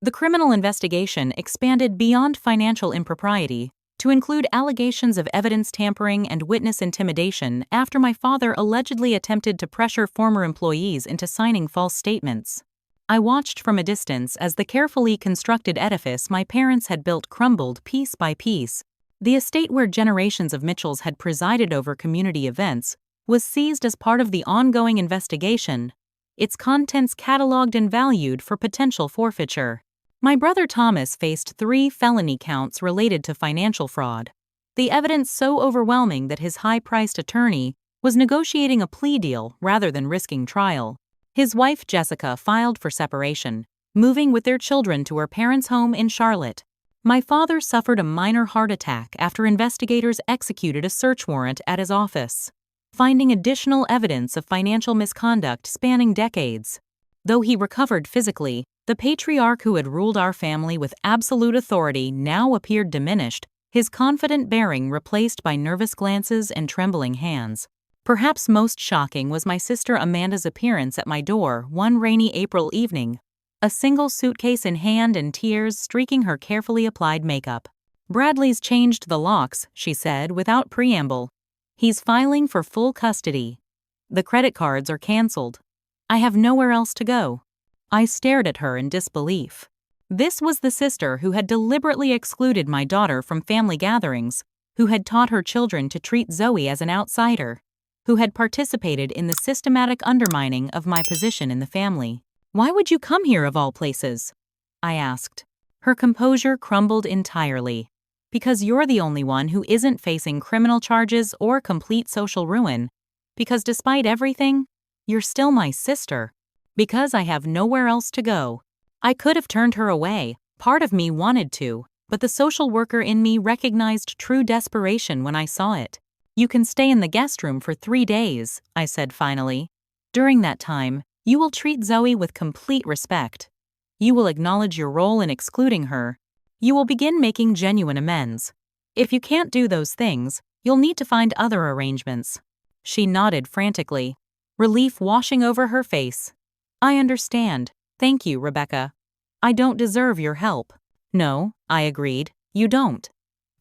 The criminal investigation expanded beyond financial impropriety to include allegations of evidence tampering and witness intimidation after my father allegedly attempted to pressure former employees into signing false statements. I watched from a distance as the carefully constructed edifice my parents had built crumbled piece by piece. The estate where generations of Mitchells had presided over community events was seized as part of the ongoing investigation, its contents cataloged and valued for potential forfeiture. My brother Thomas faced 3 felony counts related to financial fraud. The evidence so overwhelming that his high-priced attorney was negotiating a plea deal rather than risking trial. His wife Jessica filed for separation, moving with their children to her parents' home in Charlotte. My father suffered a minor heart attack after investigators executed a search warrant at his office, finding additional evidence of financial misconduct spanning decades. Though he recovered physically, the patriarch who had ruled our family with absolute authority now appeared diminished, his confident bearing replaced by nervous glances and trembling hands. Perhaps most shocking was my sister Amanda's appearance at my door one rainy April evening, a single suitcase in hand and tears streaking her carefully applied makeup. "Bradley's changed the locks," she said without preamble. "He's filing for full custody. The credit cards are canceled. I have nowhere else to go." I stared at her in disbelief. This was the sister who had deliberately excluded my daughter from family gatherings, who had taught her children to treat Zoe as an outsider, who had participated in the systematic undermining of my position in the family. "Why would you come here of all places?" I asked. Her composure crumbled entirely. "Because you're the only one who isn't facing criminal charges or complete social ruin. Because despite everything, you're still my sister. Because I have nowhere else to go." I could have turned her away, part of me wanted to, but the social worker in me recognized true desperation when I saw it. "You can stay in the guest room for 3 days," I said finally. "During that time, you will treat Zoe with complete respect. You will acknowledge your role in excluding her. You will begin making genuine amends. If you can't do those things, you'll need to find other arrangements." She nodded frantically, relief washing over her face. "I understand. Thank you, Rebecca. I don't deserve your help." "No," I agreed, "you don't.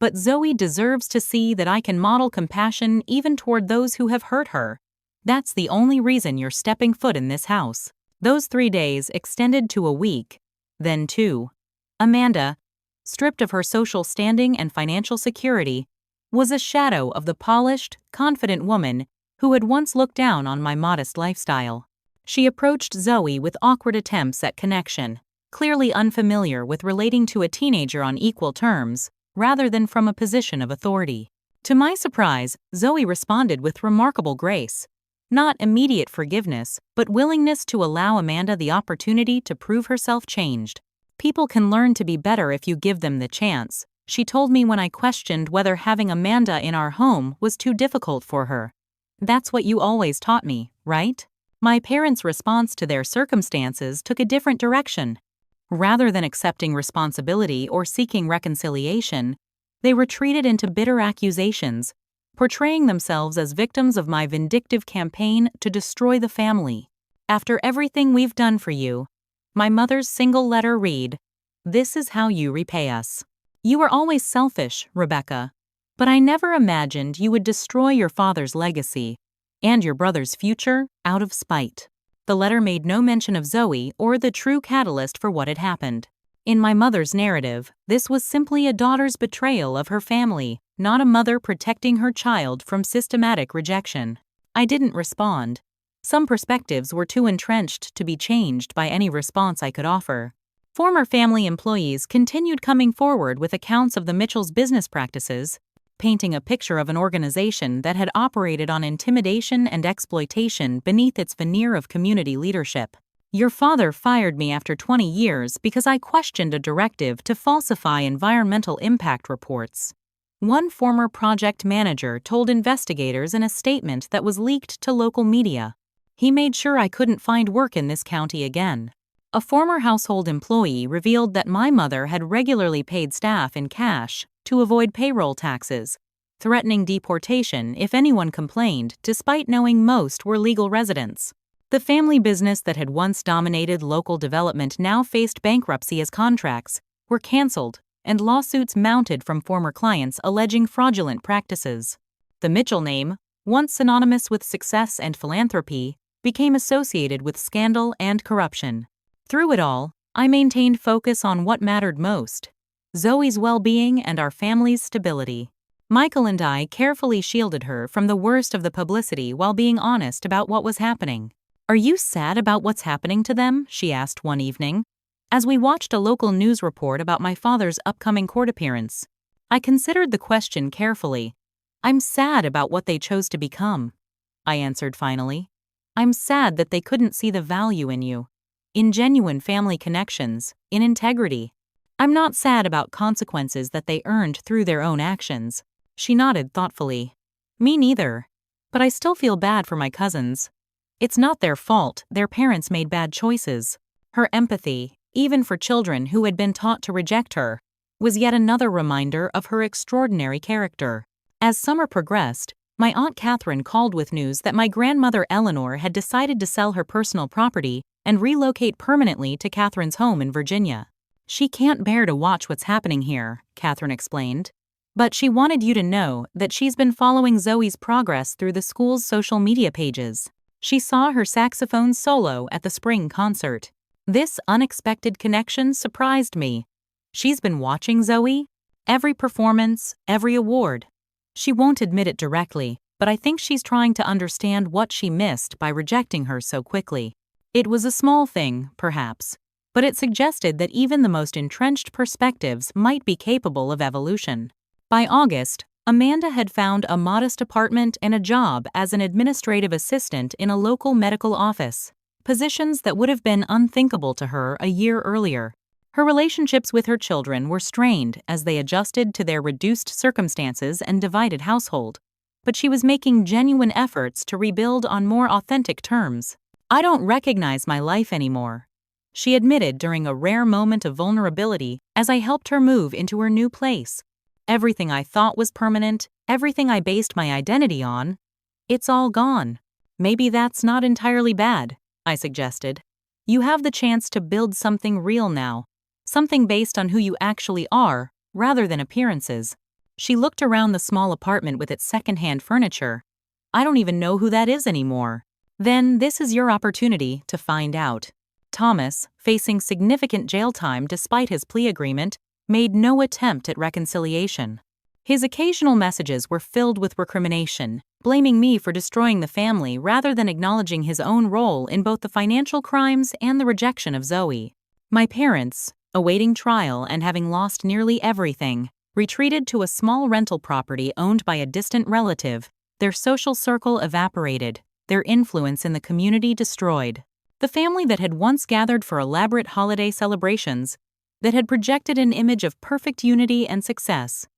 But Zoe deserves to see that I can model compassion even toward those who have hurt her. That's the only reason you're stepping foot in this house." Those 3 days extended to a week, then 2. Amanda, stripped of her social standing and financial security, was a shadow of the polished, confident woman who had once looked down on my modest lifestyle. She approached Zoe with awkward attempts at connection, clearly unfamiliar with relating to a teenager on equal terms, rather than from a position of authority. To my surprise, Zoe responded with remarkable grace. Not immediate forgiveness, but willingness to allow Amanda the opportunity to prove herself changed. "People can learn to be better if you give them the chance," she told me when I questioned whether having Amanda in our home was too difficult for her. "That's what you always taught me, right?" My parents' response to their circumstances took a different direction. Rather than accepting responsibility or seeking reconciliation, they retreated into bitter accusations, portraying themselves as victims of my vindictive campaign to destroy the family. "After everything we've done for you," my mother's single letter read, "this is how you repay us. You were always selfish, Rebecca, but I never imagined you would destroy your father's legacy and your brother's future out of spite." The letter made no mention of Zoe or the true catalyst for what had happened. In my mother's narrative, this was simply a daughter's betrayal of her family, not a mother protecting her child from systematic rejection. I didn't respond. Some perspectives were too entrenched to be changed by any response I could offer. Former family employees continued coming forward with accounts of the Mitchells' business practices, painting a picture of an organization that had operated on intimidation and exploitation beneath its veneer of community leadership. "Your father fired me after 20 years because I questioned a directive to falsify environmental impact reports," one former project manager told investigators in a statement that was leaked to local media. "He made sure I couldn't find work in this county again." A former household employee revealed that my mother had regularly paid staff in cash to avoid payroll taxes, threatening deportation if anyone complained, despite knowing most were legal residents. The family business that had once dominated local development now faced bankruptcy as contracts were canceled and lawsuits mounted from former clients alleging fraudulent practices. The Mitchell name, once synonymous with success and philanthropy, became associated with scandal and corruption. Through it all, I maintained focus on what mattered most: Zoe's well-being and our family's stability. Michael and I carefully shielded her from the worst of the publicity while being honest about what was happening. "Are you sad about what's happening to them?" she asked one evening, as we watched a local news report about my father's upcoming court appearance. I considered the question carefully. "I'm sad about what they chose to become," I answered finally. "I'm sad that they couldn't see the value in you, in genuine family connections, in integrity. I'm not sad about consequences that they earned through their own actions." She nodded thoughtfully. "Me neither. But I still feel bad for my cousins. It's not their fault, their parents made bad choices." Her empathy, even for children who had been taught to reject her, was yet another reminder of her extraordinary character. As summer progressed, My Aunt Catherine called with news that my grandmother Eleanor had decided to sell her personal property and relocate permanently to Catherine's home in Virginia. She can't bear to watch what's happening here, Catherine explained. But she wanted you to know that she's been following Zoe's progress through the school's social media pages. She saw her saxophone solo at the spring concert. This unexpected connection surprised me. She's been watching Zoe? Every performance, every award. She won't admit it directly, but I think she's trying to understand what she missed by rejecting her so quickly. It was a small thing, perhaps, but it suggested that even the most entrenched perspectives might be capable of evolution. By August, Amanda had found a modest apartment and a job as an administrative assistant in a local medical office, positions that would have been unthinkable to her a year earlier. Her relationships with her children were strained as they adjusted to their reduced circumstances and divided household, but she was making genuine efforts to rebuild on more authentic terms. "I don't recognize my life anymore," she admitted during a rare moment of vulnerability as I helped her move into her new place. "Everything I thought was permanent, everything I based my identity on, it's all gone." "Maybe that's not entirely bad," I suggested. "You have the chance to build something real now. Something based on who you actually are, rather than appearances." She looked around the small apartment with its secondhand furniture. "I don't even know who that is anymore." "Then this is your opportunity to find out." Thomas, facing significant jail time despite his plea agreement, made no attempt at reconciliation. His occasional messages were filled with recrimination, blaming me for destroying the family rather than acknowledging his own role in both the financial crimes and the rejection of Zoe. My parents, awaiting trial and having lost nearly everything, retreated to a small rental property owned by a distant relative. Their social circle evaporated, their influence in the community destroyed. The family that had once gathered for elaborate holiday celebrations, that had projected an image of perfect unity and success,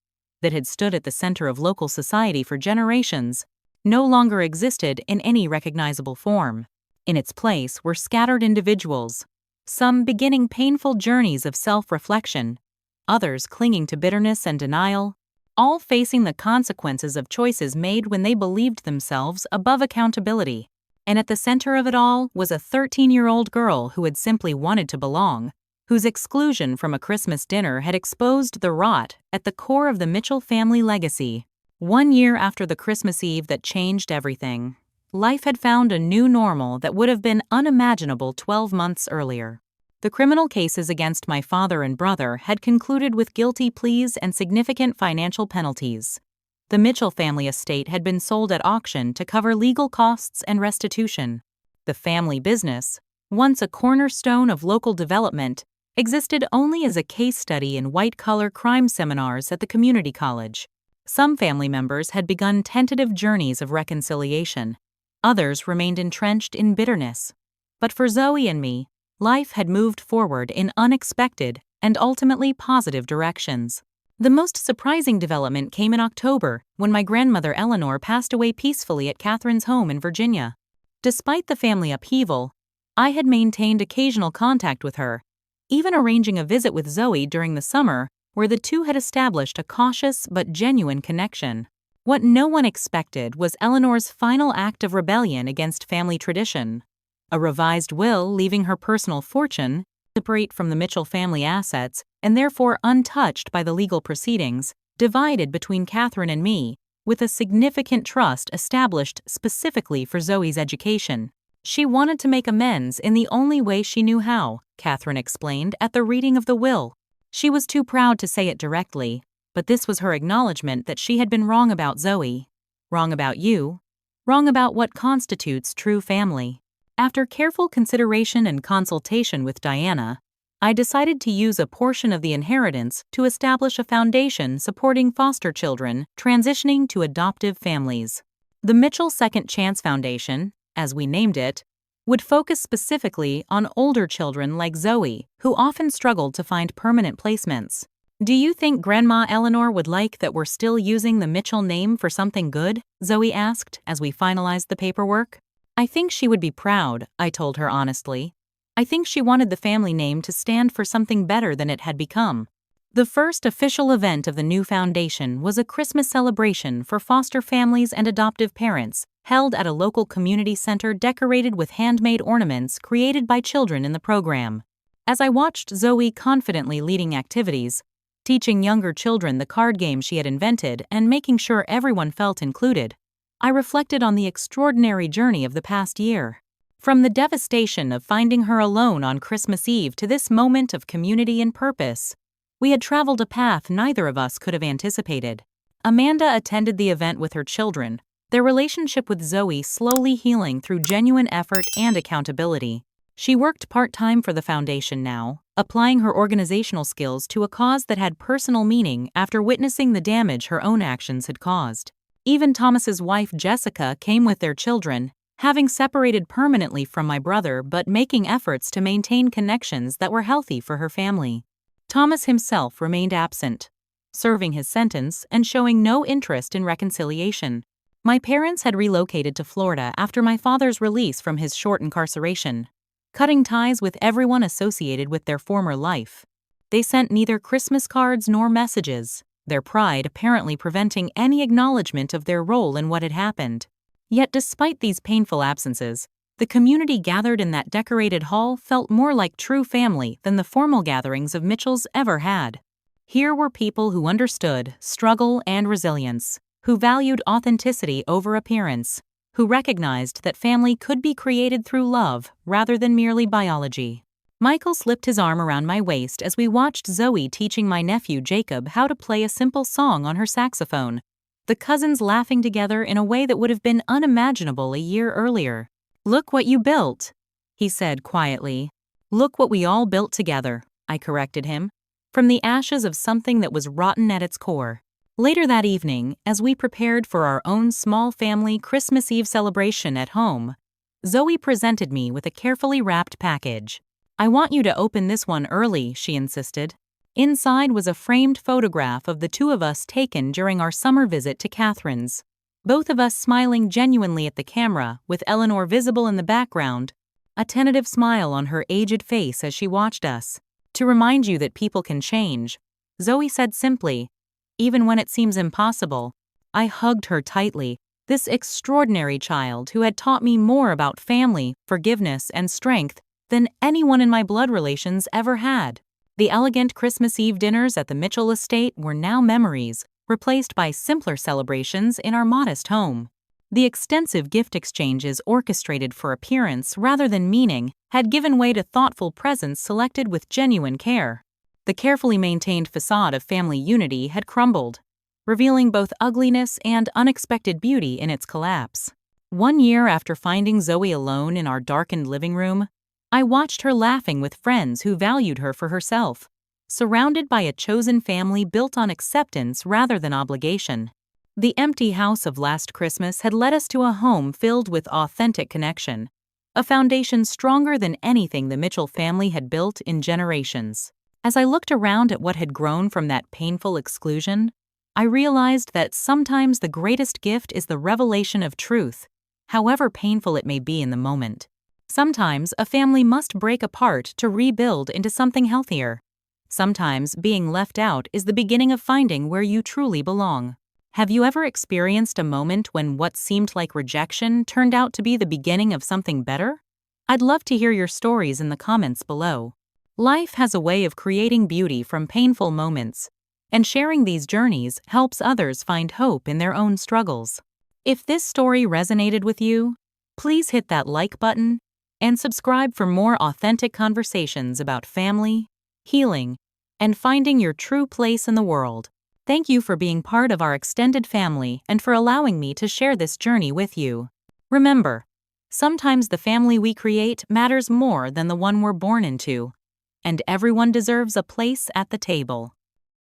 that had stood at the center of local society for generations, no longer existed in any recognizable form. In its place were scattered individuals, some beginning painful journeys of self-reflection, others clinging to bitterness and denial, all facing the consequences of choices made when they believed themselves above accountability. And at the center of it all was a 13-year-old girl who had simply wanted to belong, whose exclusion from a Christmas dinner had exposed the rot at the core of the Mitchell family legacy. 1 year after the Christmas Eve that changed everything, life had found a new normal that would have been unimaginable 12 months earlier. The criminal cases against my father and brother had concluded with guilty pleas and significant financial penalties. The Mitchell family estate had been sold at auction to cover legal costs and restitution. The family business, once a cornerstone of local development, existed only as a case study in white-collar crime seminars at the community college. Some family members had begun tentative journeys of reconciliation. Others remained entrenched in bitterness. But for Zoe and me, life had moved forward in unexpected and ultimately positive directions. The most surprising development came in October when my grandmother Eleanor passed away peacefully at Catherine's home in Virginia. Despite the family upheaval, I had maintained occasional contact with her, even arranging a visit with Zoe during the summer where the two had established a cautious but genuine connection. What no one expected was Eleanor's final act of rebellion against family tradition. A revised will leaving her personal fortune, separate from the Mitchell family assets and therefore untouched by the legal proceedings, divided between Catherine and me, with a significant trust established specifically for Zoe's education. She wanted to make amends in the only way she knew how, Catherine explained at the reading of the will. She was too proud to say it directly, but this was her acknowledgement that she had been wrong about Zoe, wrong about you, wrong about what constitutes true family. After careful consideration and consultation with Diana, I decided to use a portion of the inheritance to establish a foundation supporting foster children transitioning to adoptive families. The Mitchell Second Chance Foundation, as we named it, would focus specifically on older children like Zoe, who often struggled to find permanent placements. "Do you think Grandma Eleanor would like that we're still using the Mitchell name for something good?" Zoe asked as we finalized the paperwork. "I think she would be proud," I told her honestly. "I think she wanted the family name to stand for something better than it had become." The first official event of the new foundation was a Christmas celebration for foster families and adoptive parents, held at a local community center decorated with handmade ornaments created by children in the program. As I watched Zoe confidently leading activities, teaching younger children the card game she had invented and making sure everyone felt included, I reflected on the extraordinary journey of the past year. From the devastation of finding her alone on Christmas Eve to this moment of community and purpose, we had traveled a path neither of us could have anticipated. Amanda attended the event with her children, their relationship with Zoe slowly healing through genuine effort and accountability. She worked part-time for the foundation now, applying her organizational skills to a cause that had personal meaning after witnessing the damage her own actions had caused. Even Thomas's wife Jessica came with their children, having separated permanently from my brother but making efforts to maintain connections that were healthy for her family. Thomas himself remained absent, serving his sentence and showing no interest in reconciliation. My parents had relocated to Florida after my father's release from his short incarceration, cutting ties with everyone associated with their former life. They sent neither Christmas cards nor messages, their pride apparently preventing any acknowledgement of their role in what had happened. Yet despite these painful absences, the community gathered in that decorated hall felt more like true family than the formal gatherings of Mitchell's ever had. Here were people who understood struggle and resilience, who valued authenticity over appearance, who recognized that family could be created through love rather than merely biology. Michael slipped his arm around my waist as we watched Zoe teaching my nephew Jacob how to play a simple song on her saxophone, the cousins laughing together in a way that would have been unimaginable a year earlier. "Look what you built," he said quietly. "Look what we all built together," I corrected him, from the ashes of something that was rotten at its core. Later that evening, as we prepared for our own small family Christmas Eve celebration at home, Zoe presented me with a carefully wrapped package. "I want you to open this one early," she insisted. Inside was a framed photograph of the two of us taken during our summer visit to Catherine's. Both of us smiling genuinely at the camera, with Eleanor visible in the background, a tentative smile on her aged face as she watched us. "To remind you that people can change," Zoe said simply, "even when it seems impossible." I hugged her tightly, this extraordinary child who had taught me more about family, forgiveness, and strength than anyone in my blood relations ever had. The elegant Christmas Eve dinners at the Mitchell estate were now memories, replaced by simpler celebrations in our modest home. The extensive gift exchanges orchestrated for appearance rather than meaning had given way to thoughtful presents selected with genuine care. The carefully maintained facade of family unity had crumbled, revealing both ugliness and unexpected beauty in its collapse. 1 year after finding Zoe alone in our darkened living room, I watched her laughing with friends who valued her for herself, surrounded by a chosen family built on acceptance rather than obligation. The empty house of last Christmas had led us to a home filled with authentic connection, a foundation stronger than anything the Mitchell family had built in generations. As I looked around at what had grown from that painful exclusion, I realized that sometimes the greatest gift is the revelation of truth, however painful it may be in the moment. Sometimes a family must break apart to rebuild into something healthier. Sometimes being left out is the beginning of finding where you truly belong. Have you ever experienced a moment when what seemed like rejection turned out to be the beginning of something better? I'd love to hear your stories in the comments below. Life has a way of creating beauty from painful moments, and sharing these journeys helps others find hope in their own struggles. If this story resonated with you, please hit that like button and subscribe for more authentic conversations about family, healing, and finding your true place in the world. Thank you for being part of our extended family and for allowing me to share this journey with you. Remember, sometimes the family we create matters more than the one we're born into, and everyone deserves a place at the table.